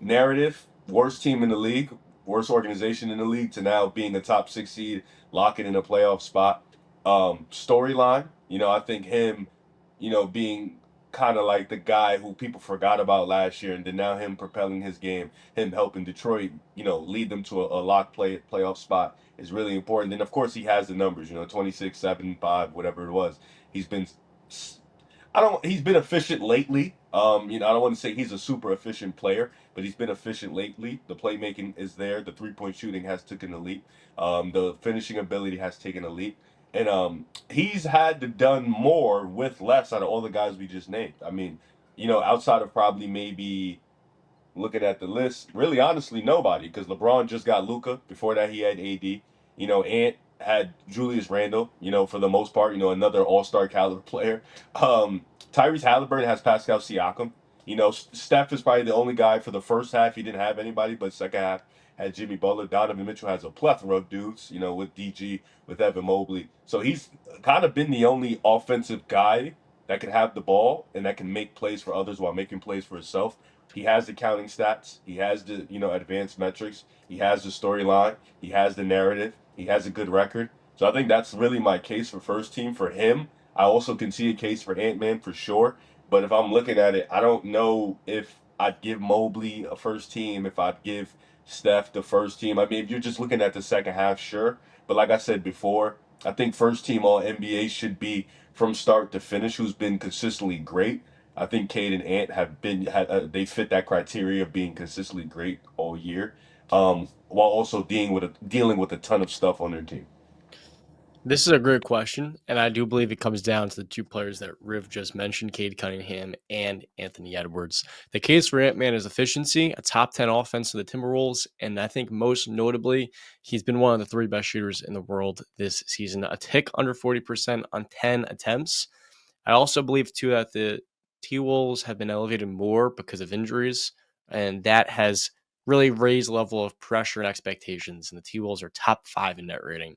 narrative, worst team in the league, worst organization in the league, to now being a top 6 seed, locking in a playoff spot. Storyline, I think him, being kind of like the guy who people forgot about last year, and then now him propelling his game, him helping Detroit, lead them to a lock playoff spot is really important. And of course, he has the numbers, 26, 7, 5, whatever it was. He's been he's been efficient lately. I don't want to say he's a super efficient player, but he's been efficient lately. The playmaking is there. The 3-point shooting has taken a leap. The finishing ability has taken a leap. And he's had to done more with less out of all the guys we just named. I mean, outside of probably maybe looking at the list, really honestly nobody, because LeBron just got Luka. Before that he had AD. Ant had Julius Randle, for the most part, another all-star caliber player. Tyrese Halliburton has Pascal Siakam. Steph is probably the only guy for the first half. He didn't have anybody, but second half had Jimmy Butler. Donovan Mitchell has a plethora of dudes, with DG, with Evan Mobley. So he's kind of been the only offensive guy that can have the ball and that can make plays for others while making plays for himself. He has the counting stats. He has the, advanced metrics. He has the storyline. He has the narrative. He has a good record. So I think that's really my case for first team for him. I also can see a case for Ant-Man for sure. But if I'm looking at it, I don't know if I'd give Mobley a first team, if I'd give Steph the first team. I mean, if you're just looking at the second half, sure. But like I said before, I think first team All NBA should be from start to finish, who's been consistently great. I think Cade and Ant they fit that criteria of being consistently great all year, while also dealing with a ton of stuff on their team. This is a great question, and I do believe it comes down to the two players that Riv just mentioned, Cade Cunningham and Anthony Edwards. The case for Ant-Man is efficiency, a top 10 offense of the Timberwolves, and I think most notably, he's been one of the 3 best shooters in the world this season, a tick under 40% on 10 attempts. I also believe, too, that the T-Wolves have been elevated more because of injuries, and that has really raised the level of pressure and expectations, and the T-Wolves are top 5 in net rating.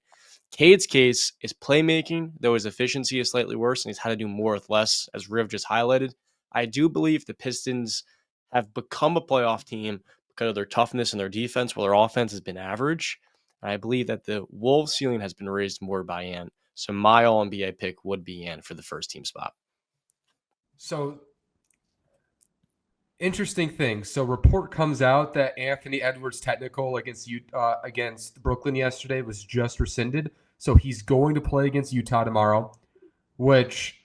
Cade's case is playmaking, though his efficiency is slightly worse and he's had to do more with less, as Riv just highlighted. I do believe the Pistons have become a playoff team because of their toughness and their defense, while their offense has been average. And I believe that the Wolves' ceiling has been raised more by Ant. So my All-NBA pick would be Ant for the first team spot. So, interesting thing. So, report comes out that Anthony Edwards' technical against Brooklyn yesterday was just rescinded. So, he's going to play against Utah tomorrow, which,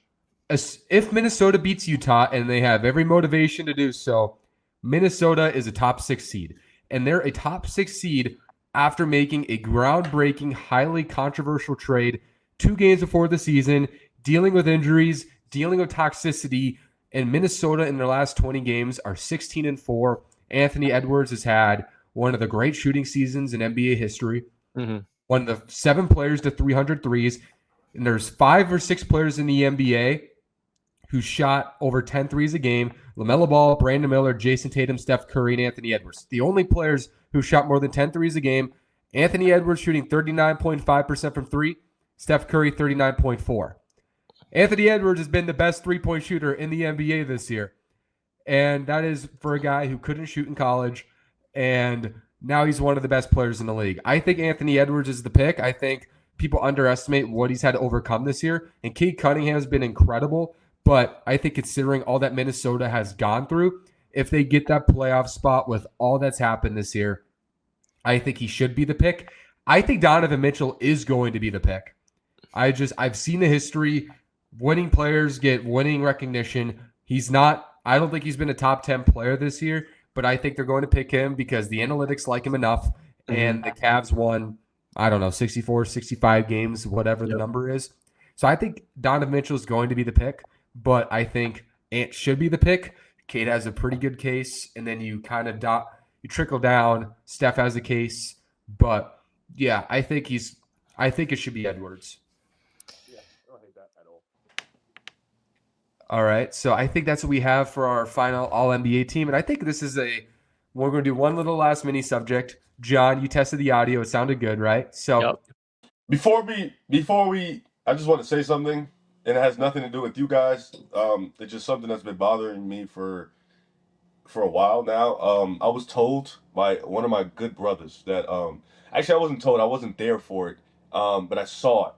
if Minnesota beats Utah, and they have every motivation to do so, Minnesota is a top 6 seed. And they're a top 6 seed after making a groundbreaking, highly controversial trade 2 games before the season, dealing with injuries, dealing with toxicity. And Minnesota in their last 20 games are 16-4. Anthony Edwards has had one of the great shooting seasons in NBA history. Mm-hmm. One of the 7 players to 300 threes. And there's 5 or 6 players in the NBA who shot over 10 threes a game. LaMelo Ball, Brandon Miller, Jason Tatum, Steph Curry, and Anthony Edwards. The only players who shot more than 10 threes a game. Anthony Edwards shooting 39.5% from 3. Steph Curry 39.4%. Anthony Edwards has been the best three-point shooter in the NBA this year. And that is for a guy who couldn't shoot in college. And now he's one of the best players in the league. I think Anthony Edwards is the pick. I think people underestimate what he's had to overcome this year. And Cade Cunningham has been incredible. But I think considering all that Minnesota has gone through, if they get that playoff spot with all that's happened this year, I think he should be the pick. I think Donovan Mitchell is going to be the pick. I've seen the history. Winning players get winning recognition. I don't think he's been a top 10 player this year, but I think they're going to pick him because the analytics like him enough. Mm-hmm. And the Cavs won, 64, 65 games, whatever the number is. So I think Donovan Mitchell is going to be the pick, but I think Ant should be the pick. Cade has a pretty good case, and then you kind of you trickle down. Steph has a case, but yeah, I think it should be Edwards. All right, so I think that's what we have for our final All-NBA team, and I think we're going to do one little last mini subject. John, you tested the audio; it sounded good, right? So before we, I just want to say something, and it has nothing to do with you guys. It's just something that's been bothering me for a while now. I was told by one of my good brothers that actually I wasn't told, I wasn't there for it, but I saw it.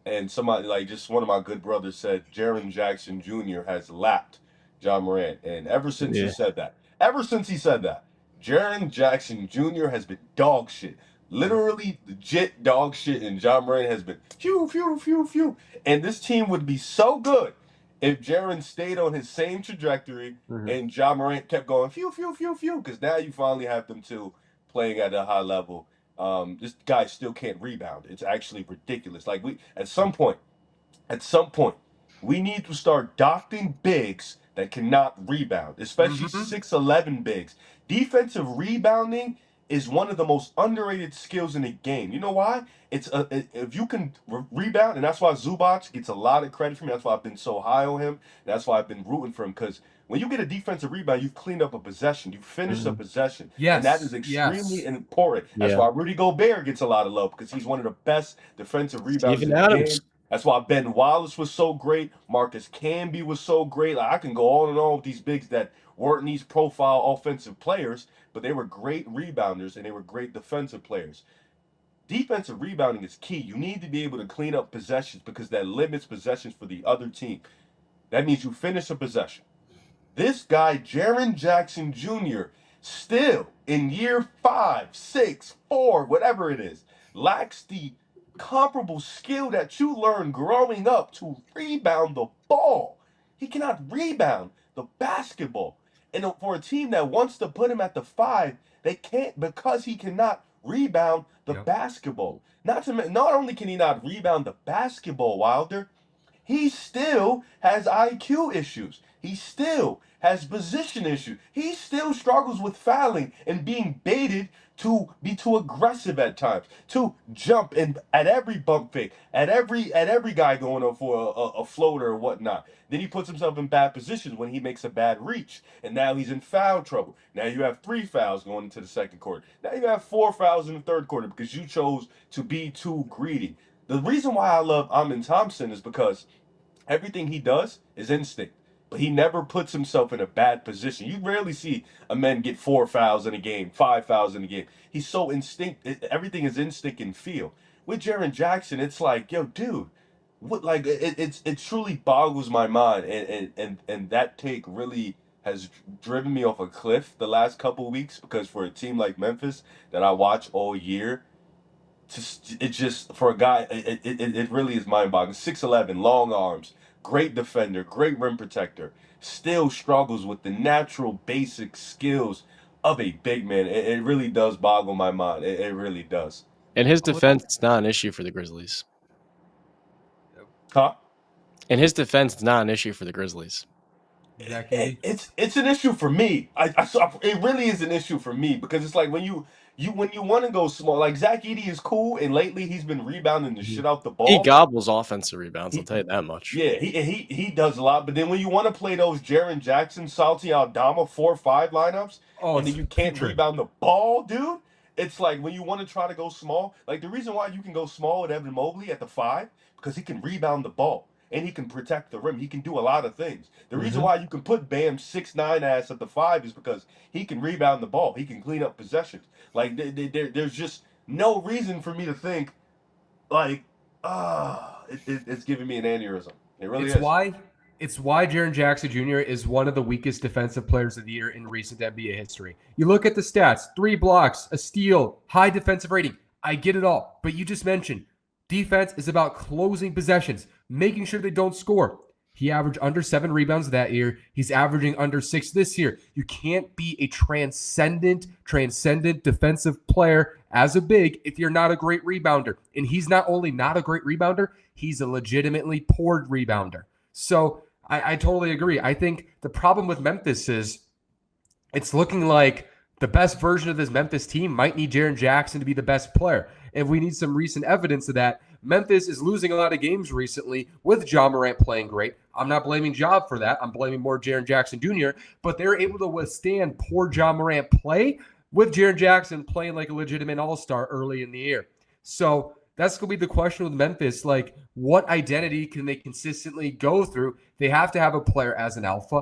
And somebody, just one of my good brothers said, Jaren Jackson Jr. has lapped John Morant. And ever since he said that, Jaren Jackson Jr. has been dog shit. Literally legit dog shit. And John Morant has been phew, phew, phew, phew. And this team would be so good if Jaren stayed on his same trajectory and John Morant kept going phew, phew, phew, phew. Because now you finally have them two playing at a high level. This guy still can't rebound. It's actually ridiculous. At some point, we need to start docking bigs that cannot rebound, especially 6'11" bigs. Defensive rebounding is one of the most underrated skills in the game. You know why? If you can rebound, and that's why Zubac gets a lot of credit for me. That's why I've been so high on him. That's why I've been rooting for him, because when you get a defensive rebound, you've cleaned up a possession. You've finished a possession. And that is Yes, extremely yes. important. That's Yeah. why Rudy Gobert gets a lot of love, because he's one of the best defensive rebounders Steven in the Adams. game. That's why Ben Wallace was so great. Marcus Camby was so great. Like, I can go on and on with these bigs that weren't these profile offensive players, but they were great rebounders and they were great defensive players. Defensive rebounding is key. You need to be able to clean up possessions, because that limits possessions for the other team. That means you finish a possession. This guy, Jaren Jackson Jr., still in year 5, 6, 4, whatever it is, lacks the comparable skill that you learned growing up to rebound the ball. He cannot rebound the basketball. And for a team that wants to put him at the 5, they can't, because he cannot rebound the basketball. Not only can he not rebound the basketball, Wilder, he still has IQ issues. He still has position issues. He still struggles with fouling and being baited to be too aggressive at times, to jump and at every bump fake, at every guy going up for a floater or whatnot. Then he puts himself in bad positions when he makes a bad reach, and now he's in foul trouble. Now you have 3 fouls going into the second quarter. Now you have 4 fouls in the third quarter because you chose to be too greedy. The reason why I love Amin Thompson is because everything he does is instinct, but he never puts himself in a bad position. You rarely see a man get 4 fouls in a game, 5 fouls in a game. He's so instinct. Everything is instinct and feel. With Jaren Jackson, it's like, yo, dude, what? Like, it truly boggles my mind, and that take really has driven me off a cliff the last couple of weeks, because for a team like Memphis that I watch all year, it just for a guy, it really is mind boggling. 6'11", long arms, great defender, great rim protector, still struggles with the natural basic skills of a big man. It really does boggle my mind. It really does. In his defense, it's not an issue for the Grizzlies. Huh? In his defense, it's not an issue for the Grizzlies. Exactly. It's an issue for me. It really is an issue for me, because it's like when you want to go small, like Zach Edey is cool, and lately he's been rebounding the shit out the ball. He gobbles offensive rebounds, I'll tell you that much. Yeah, he does a lot. But then when you want to play those Jaren Jackson, Salty Aldama 4-5 lineups, and then you can't rebound the ball, dude. It's like when you want to try to go small. Like, the reason why you can go small with Evan Mobley at the 5, because he can rebound the ball and he can protect the rim. He can do a lot of things. The reason why you can put Bam 6'9" ass at the 5 is because he can rebound the ball. He can clean up possessions. Like, there's just no reason for me to think like, it's giving me an aneurysm. It really is. It's why Jaren Jackson Jr. is one of the weakest defensive players of the year in recent NBA history. You look at the stats: 3 blocks, a steal, high defensive rating. I get it all, but you just mentioned defense is about closing possessions, making sure they don't score. He averaged under 7 rebounds that year. He's averaging under 6 this year. You can't be a transcendent defensive player as a big if you're not a great rebounder. And he's not only not a great rebounder, he's a legitimately poor rebounder. So I totally agree. I think the problem with Memphis is it's looking like the best version of this Memphis team might need Jaren Jackson to be the best player. And we need some recent evidence of that. Memphis is losing a lot of games recently with Ja Morant playing great. I'm not blaming Ja for that. I'm blaming more Jaren Jackson Jr., but they're able to withstand poor Ja Morant play with Jaren Jackson playing like a legitimate all-star early in the year. So that's going to be the question with Memphis. Like, what identity can they consistently go through? They have to have a player as an alpha.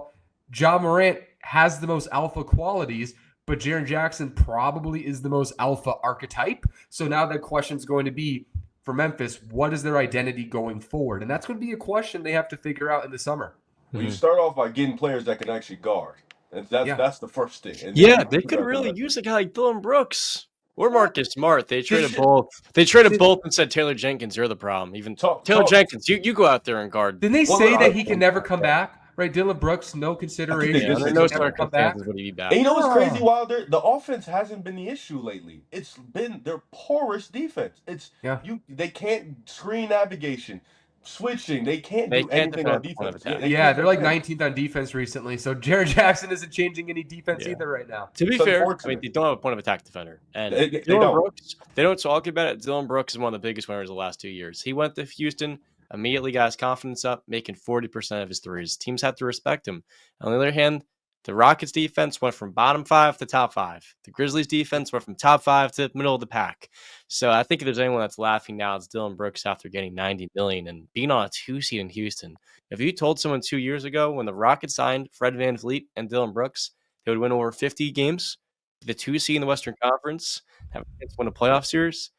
Ja Morant has the most alpha qualities, but Jaren Jackson probably is the most alpha archetype. So now the question is going to be, for Memphis, what is their identity going forward? And that's going to be a question they have to figure out in the summer. Well, you start off by getting players that can actually guard. That's the first thing. And they could really use a guy like Dylan Brooks or Marcus Smart. They traded both. They traded both and said, Taylor Jenkins, you're the problem. Even Taylor Jenkins, you go out there and guard. Didn't they say that he can never come back? Right, Dylan Brooks, no consideration. Under no circumstances would he be back. And you know what's crazy, Wilder? The offense hasn't been the issue lately. It's been their poorest defense. They can't screen navigation. switching. They can't They do can't anything on defend at the point of defense. attack. Yeah, can't they're like defend. 19th on defense recently. So Jared Jackson isn't changing any defense Yeah. either right now. To be It's fair, I mean, unfortunate. they don't have a point of attack defender. And They Dylan don't. Brooks, they don't talk about it. Dylan Brooks is one of the biggest winners of the last 2 years. He went to Houston, immediately got his confidence up, making 40% of his threes. Teams have to respect him. On the other hand, the Rockets defense went from bottom 5 to top 5. The Grizzlies defense went from top 5 to middle of the pack. So I think if there's anyone that's laughing now, it's Dylan Brooks after getting $90 million and being on a 2 seed in Houston. If you told someone 2 years ago when the Rockets signed Fred VanVleet and Dylan Brooks, they would win over 50 games, the 2 seed in the Western Conference, have a chance to win a playoff series,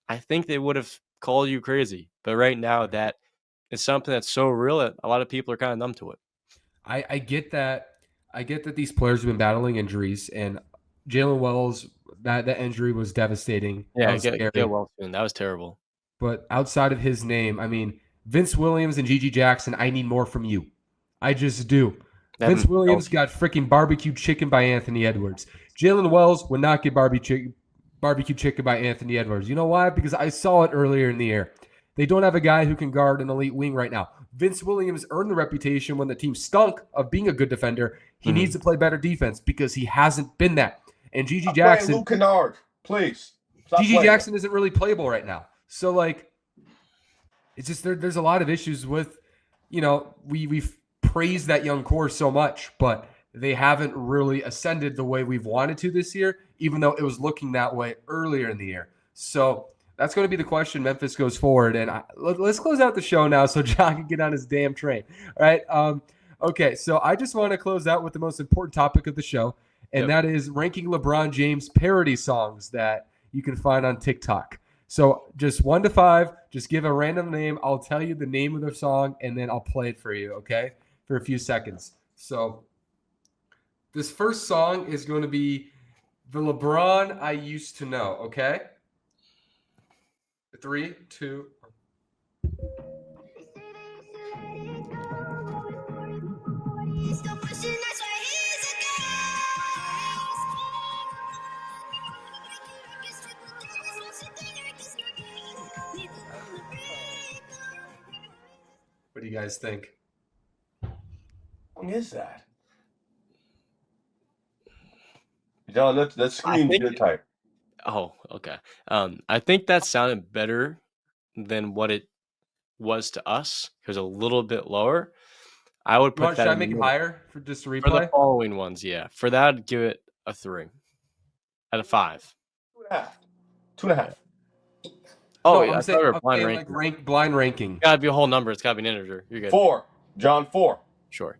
I think they would have called you crazy. But right now, that is something that's so real that a lot of people are kind of numb to it. I get that. I get that these players have been battling injuries, and Jalen Wells, that injury was devastating. That Yeah, was get scary. well soon. That was terrible. But outside of his name, I mean, Vince Williams and Gigi Jackson, I need more from you. I just do. Vince Williams got freaking barbecue chicken by Anthony Edwards. Jalen Wells would not get barbecue chicken by Anthony Edwards. You know why? Because I saw it earlier in the year. They don't have a guy who can guard an elite wing right now. Vince Williams earned the reputation when the team stunk of being a good defender. He needs to play better defense because he hasn't been that. And Gigi Jackson, Luke Kennard, please. Gigi Jackson isn't really playable right now. So like, it's just there's a lot of issues with, we've praised that young core so much, but they haven't really ascended the way we've wanted to this year, even though it was looking that way earlier in the year. So that's going to be the question Memphis goes forward. And let's close out the show now so John can get on his damn train. All right. Okay. So I just want to close out with the most important topic of the show, and that is ranking LeBron James parody songs that you can find on TikTok. So just 1 to 5, just give a random name. I'll tell you the name of the song, and then I'll play it for you, okay, for a few seconds. So this first song is going to be The LeBron I Used to Know, okay? 3, 2. What do you guys think? What is that? John, that screams your type. Oh, okay. I think that sounded better than what it was to us. It was a little bit lower. I would put that. Should I make it higher for just a replay? For the following ones, yeah. For that, I'd give it a 3 out of 5. 2.5. 2.5. Oh, no, yeah. I'm saying, blind okay, ranking. like blind ranking. It's got to be a whole number. It's got to be an integer. You're good. 4. John, 4. Sure.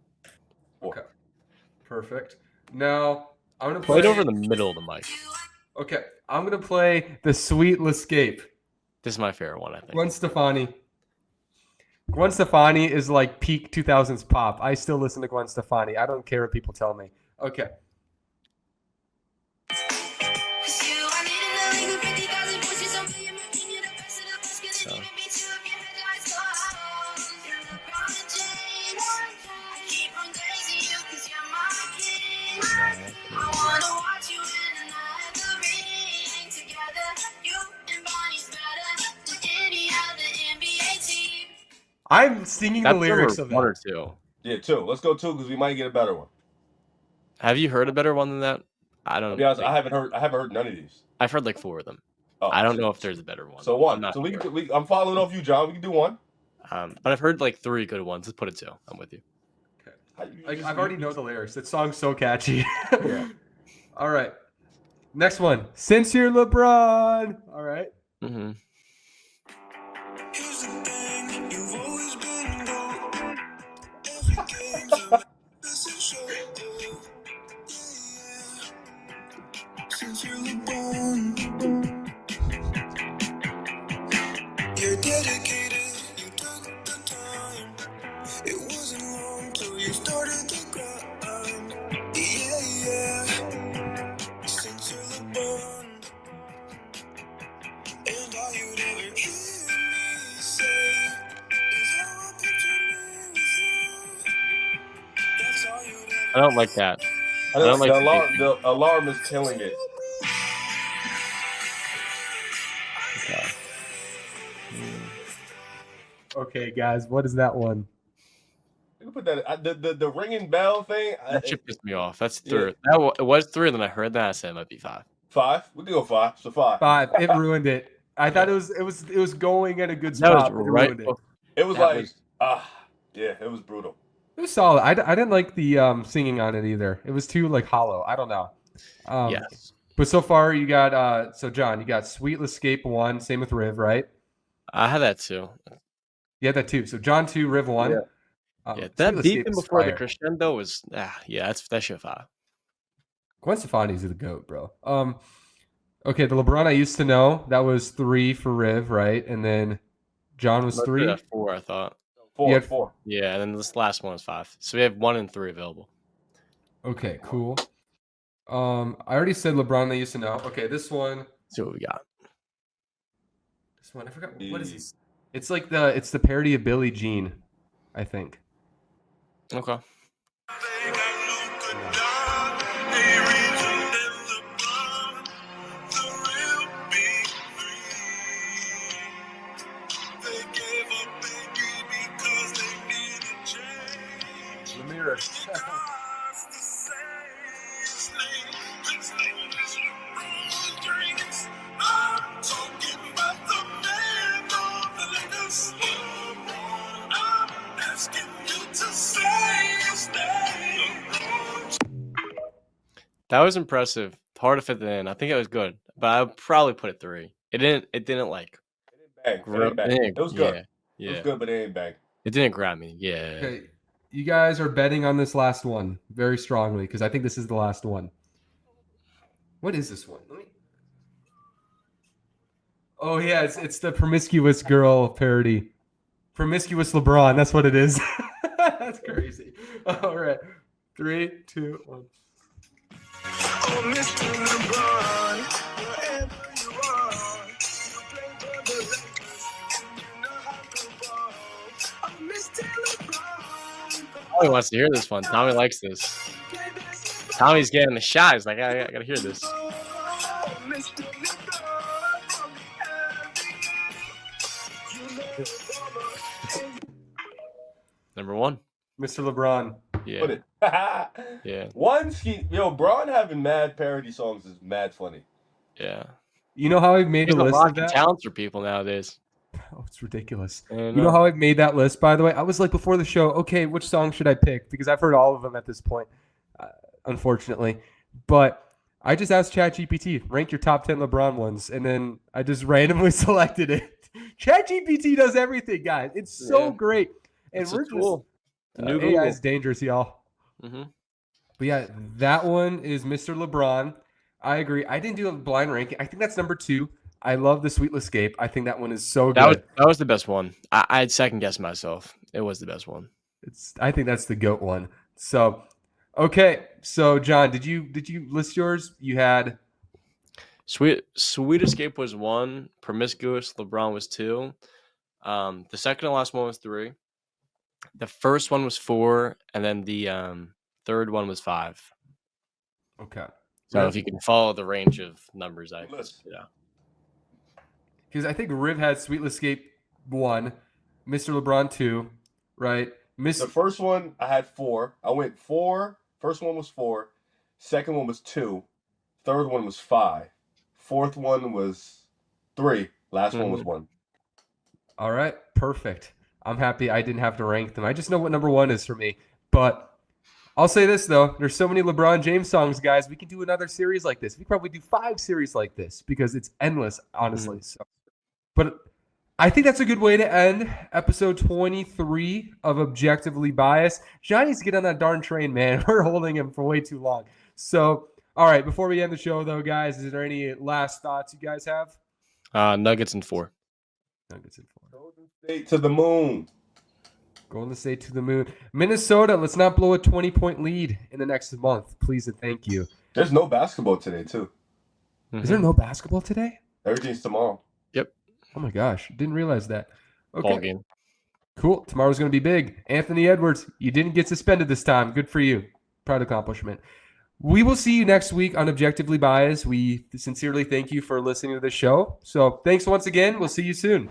4. Okay. Perfect. Now, I'm going to Play play it over the middle of the mic. Okay. I'm going to play The Sweet Escape. This is my favorite one, I think. Gwen Stefani. Gwen Stefani is like peak 2000s pop. I still listen to Gwen Stefani. I don't care what people tell me. Okay. I'm singing the lyrics of one it. or 2. Yeah, 2. Let's go 2 because we might get a better one. Have you heard a better one than that? I don't. To be honest, I haven't heard none of these. I've heard like 4 of them. Oh, I don't know if there's a better one. So 1. I'm So I'm following off you, John. We can do 1. But I've heard like 3 good ones. Let's put it 2. I'm with you. Okay. I've already know the lyrics. That song's so catchy. Yeah. All right. Next one. Since You're LeBron. All right. Mm-hmm. Since you're LeBron, you're dedicated, you took the time. It wasn't long till you started the grind. Yeah. Since you're LeBron, and all you'd ever hear me say is how I picture me with you. That's all you'd ever I don't like that. I don't like the alarm is killing it. Okay. Okay, guys, what is that one? You can put that the ringing bell thing. That shit pissed me off. That's Yeah. 3. It was 3, and then I heard that. I said it might be 5. 5. We can go 5. So 5. 5. It ruined it. I thought it was going at a good That was spot, but it right. ruined it. It was That like was- yeah, it was brutal. It was solid. I didn't like the singing on it either. It was too like hollow. I don't know. Yes. But so far you got so John, you got Sweet Escape 1, same with Riv, right? I had that too. You had that too. So John 2, Riv 1. Yeah. Um, Yeah, Sweet that Escape beeping is before the fire. crescendo was that shit 5. Gwen Stefani's the GOAT, bro. Okay, the LeBron I used to know, that was 3 for Riv, right? And then John was 3. 4, I thought. 4. Yeah. 4. Yeah, and then this last one is 5. So we have 1 and 3 available. Okay, cool. I already said LeBron I used to know. Okay, this one. See what we got. This one, I forgot what is this? It's like the parody of Billie Jean, I think. Okay. They got Luka Doncic, A-Region, and LeBron, the real big three. They gave up Biggie because they needed change. The mirror. God's the same thing. As long as LeBron drinks, I'm talking about the man on the Lakers. LeBron, I'm asking you to say his name. LeBron. That was impressive. Hard to fit that in. I think it was good, but I would probably put it 3. It didn't like Bang. It grab. ain't bang. It was good. Yeah. It was good, but it ain't bang. It didn't grab me. Yeah. Okay, you guys are betting on this last one very strongly because I think this is the last one. What is this one? Oh yeah, it's the promiscuous girl parody. Promiscuous LeBron, that's what it is. That's crazy. All right. 3, 2, 1. Oh, Mr. LeBron, wherever you are, you play for the Lakers, and you know how to ball. Oh, Mr. LeBron, Tommy wants to hear this one. Tommy likes this. Tommy's getting the shot. He's like, I gotta hear this. oh, Mr. LeBron, from the NBA, you know the Number 1. Mr. LeBron. Yeah. Put it. Yeah. Braun having mad parody songs is mad funny. Yeah. You know how I've made He's a list of unlocking that? talents for people nowadays. Oh, it's ridiculous. You You know how I've made that list, by the way? I was like before the show, okay, which song should I pick? Because I've heard all of them at this point, unfortunately. But I just asked ChatGPT, rank your top 10 LeBron ones, and then I just randomly selected it. ChatGPT does everything, guys. It's so Yeah. great. And It's a we're tool. The new AI Google. is dangerous, y'all. Mm-hmm. But yeah, that one is Mr. LeBron. I agree. I didn't do a blind ranking. I think that's number 2. I love the Sweet Escape. I think that one is so good. That was the best one. I'd second guess myself. It was the best one. I think that's the GOAT one. So, okay. So, John, did you list yours? You had Sweet Escape was 1. Promiscuous LeBron was 2. The second and last one was 3. The first one was 4, and then the third one was 5. okay. So if you can follow the range of numbers, yeah. Because I think Riv had Sweet Escape 1, Mr. LeBron 2, right? The first one I had 4. I went 4. First one was 4. Second one was 2. Third one was 5. Fourth one was 3. Last one was 1. All right, perfect. I'm happy I didn't have to rank them. I just know what number 1 is for me. But I'll say this, though. There's so many LeBron James songs, guys. We can do another series like this. We probably do 5 series like this because it's endless, honestly. So, but I think that's a good way to end episode 23 of Objectively Biased. Johnny's get on that darn train, man. We're holding him for way too long. So, all right, before we end the show, though, guys, is there any last thoughts you guys have? Nuggets in 4. Nuggets in 4. Golden State to the moon. Golden State to the moon. Minnesota, let's not blow a 20-point lead in the next month. Please and thank you. There's no basketball today, too. Is there no basketball today? Everything's tomorrow. Yep. Oh, my gosh. Didn't realize that. Ball Okay. game. Cool. Tomorrow's going to be big. Anthony Edwards, you didn't get suspended this time. Good for you. Proud accomplishment. We will see you next week on Objectively Biased. We sincerely thank you for listening to the show. So thanks once again. We'll see you soon.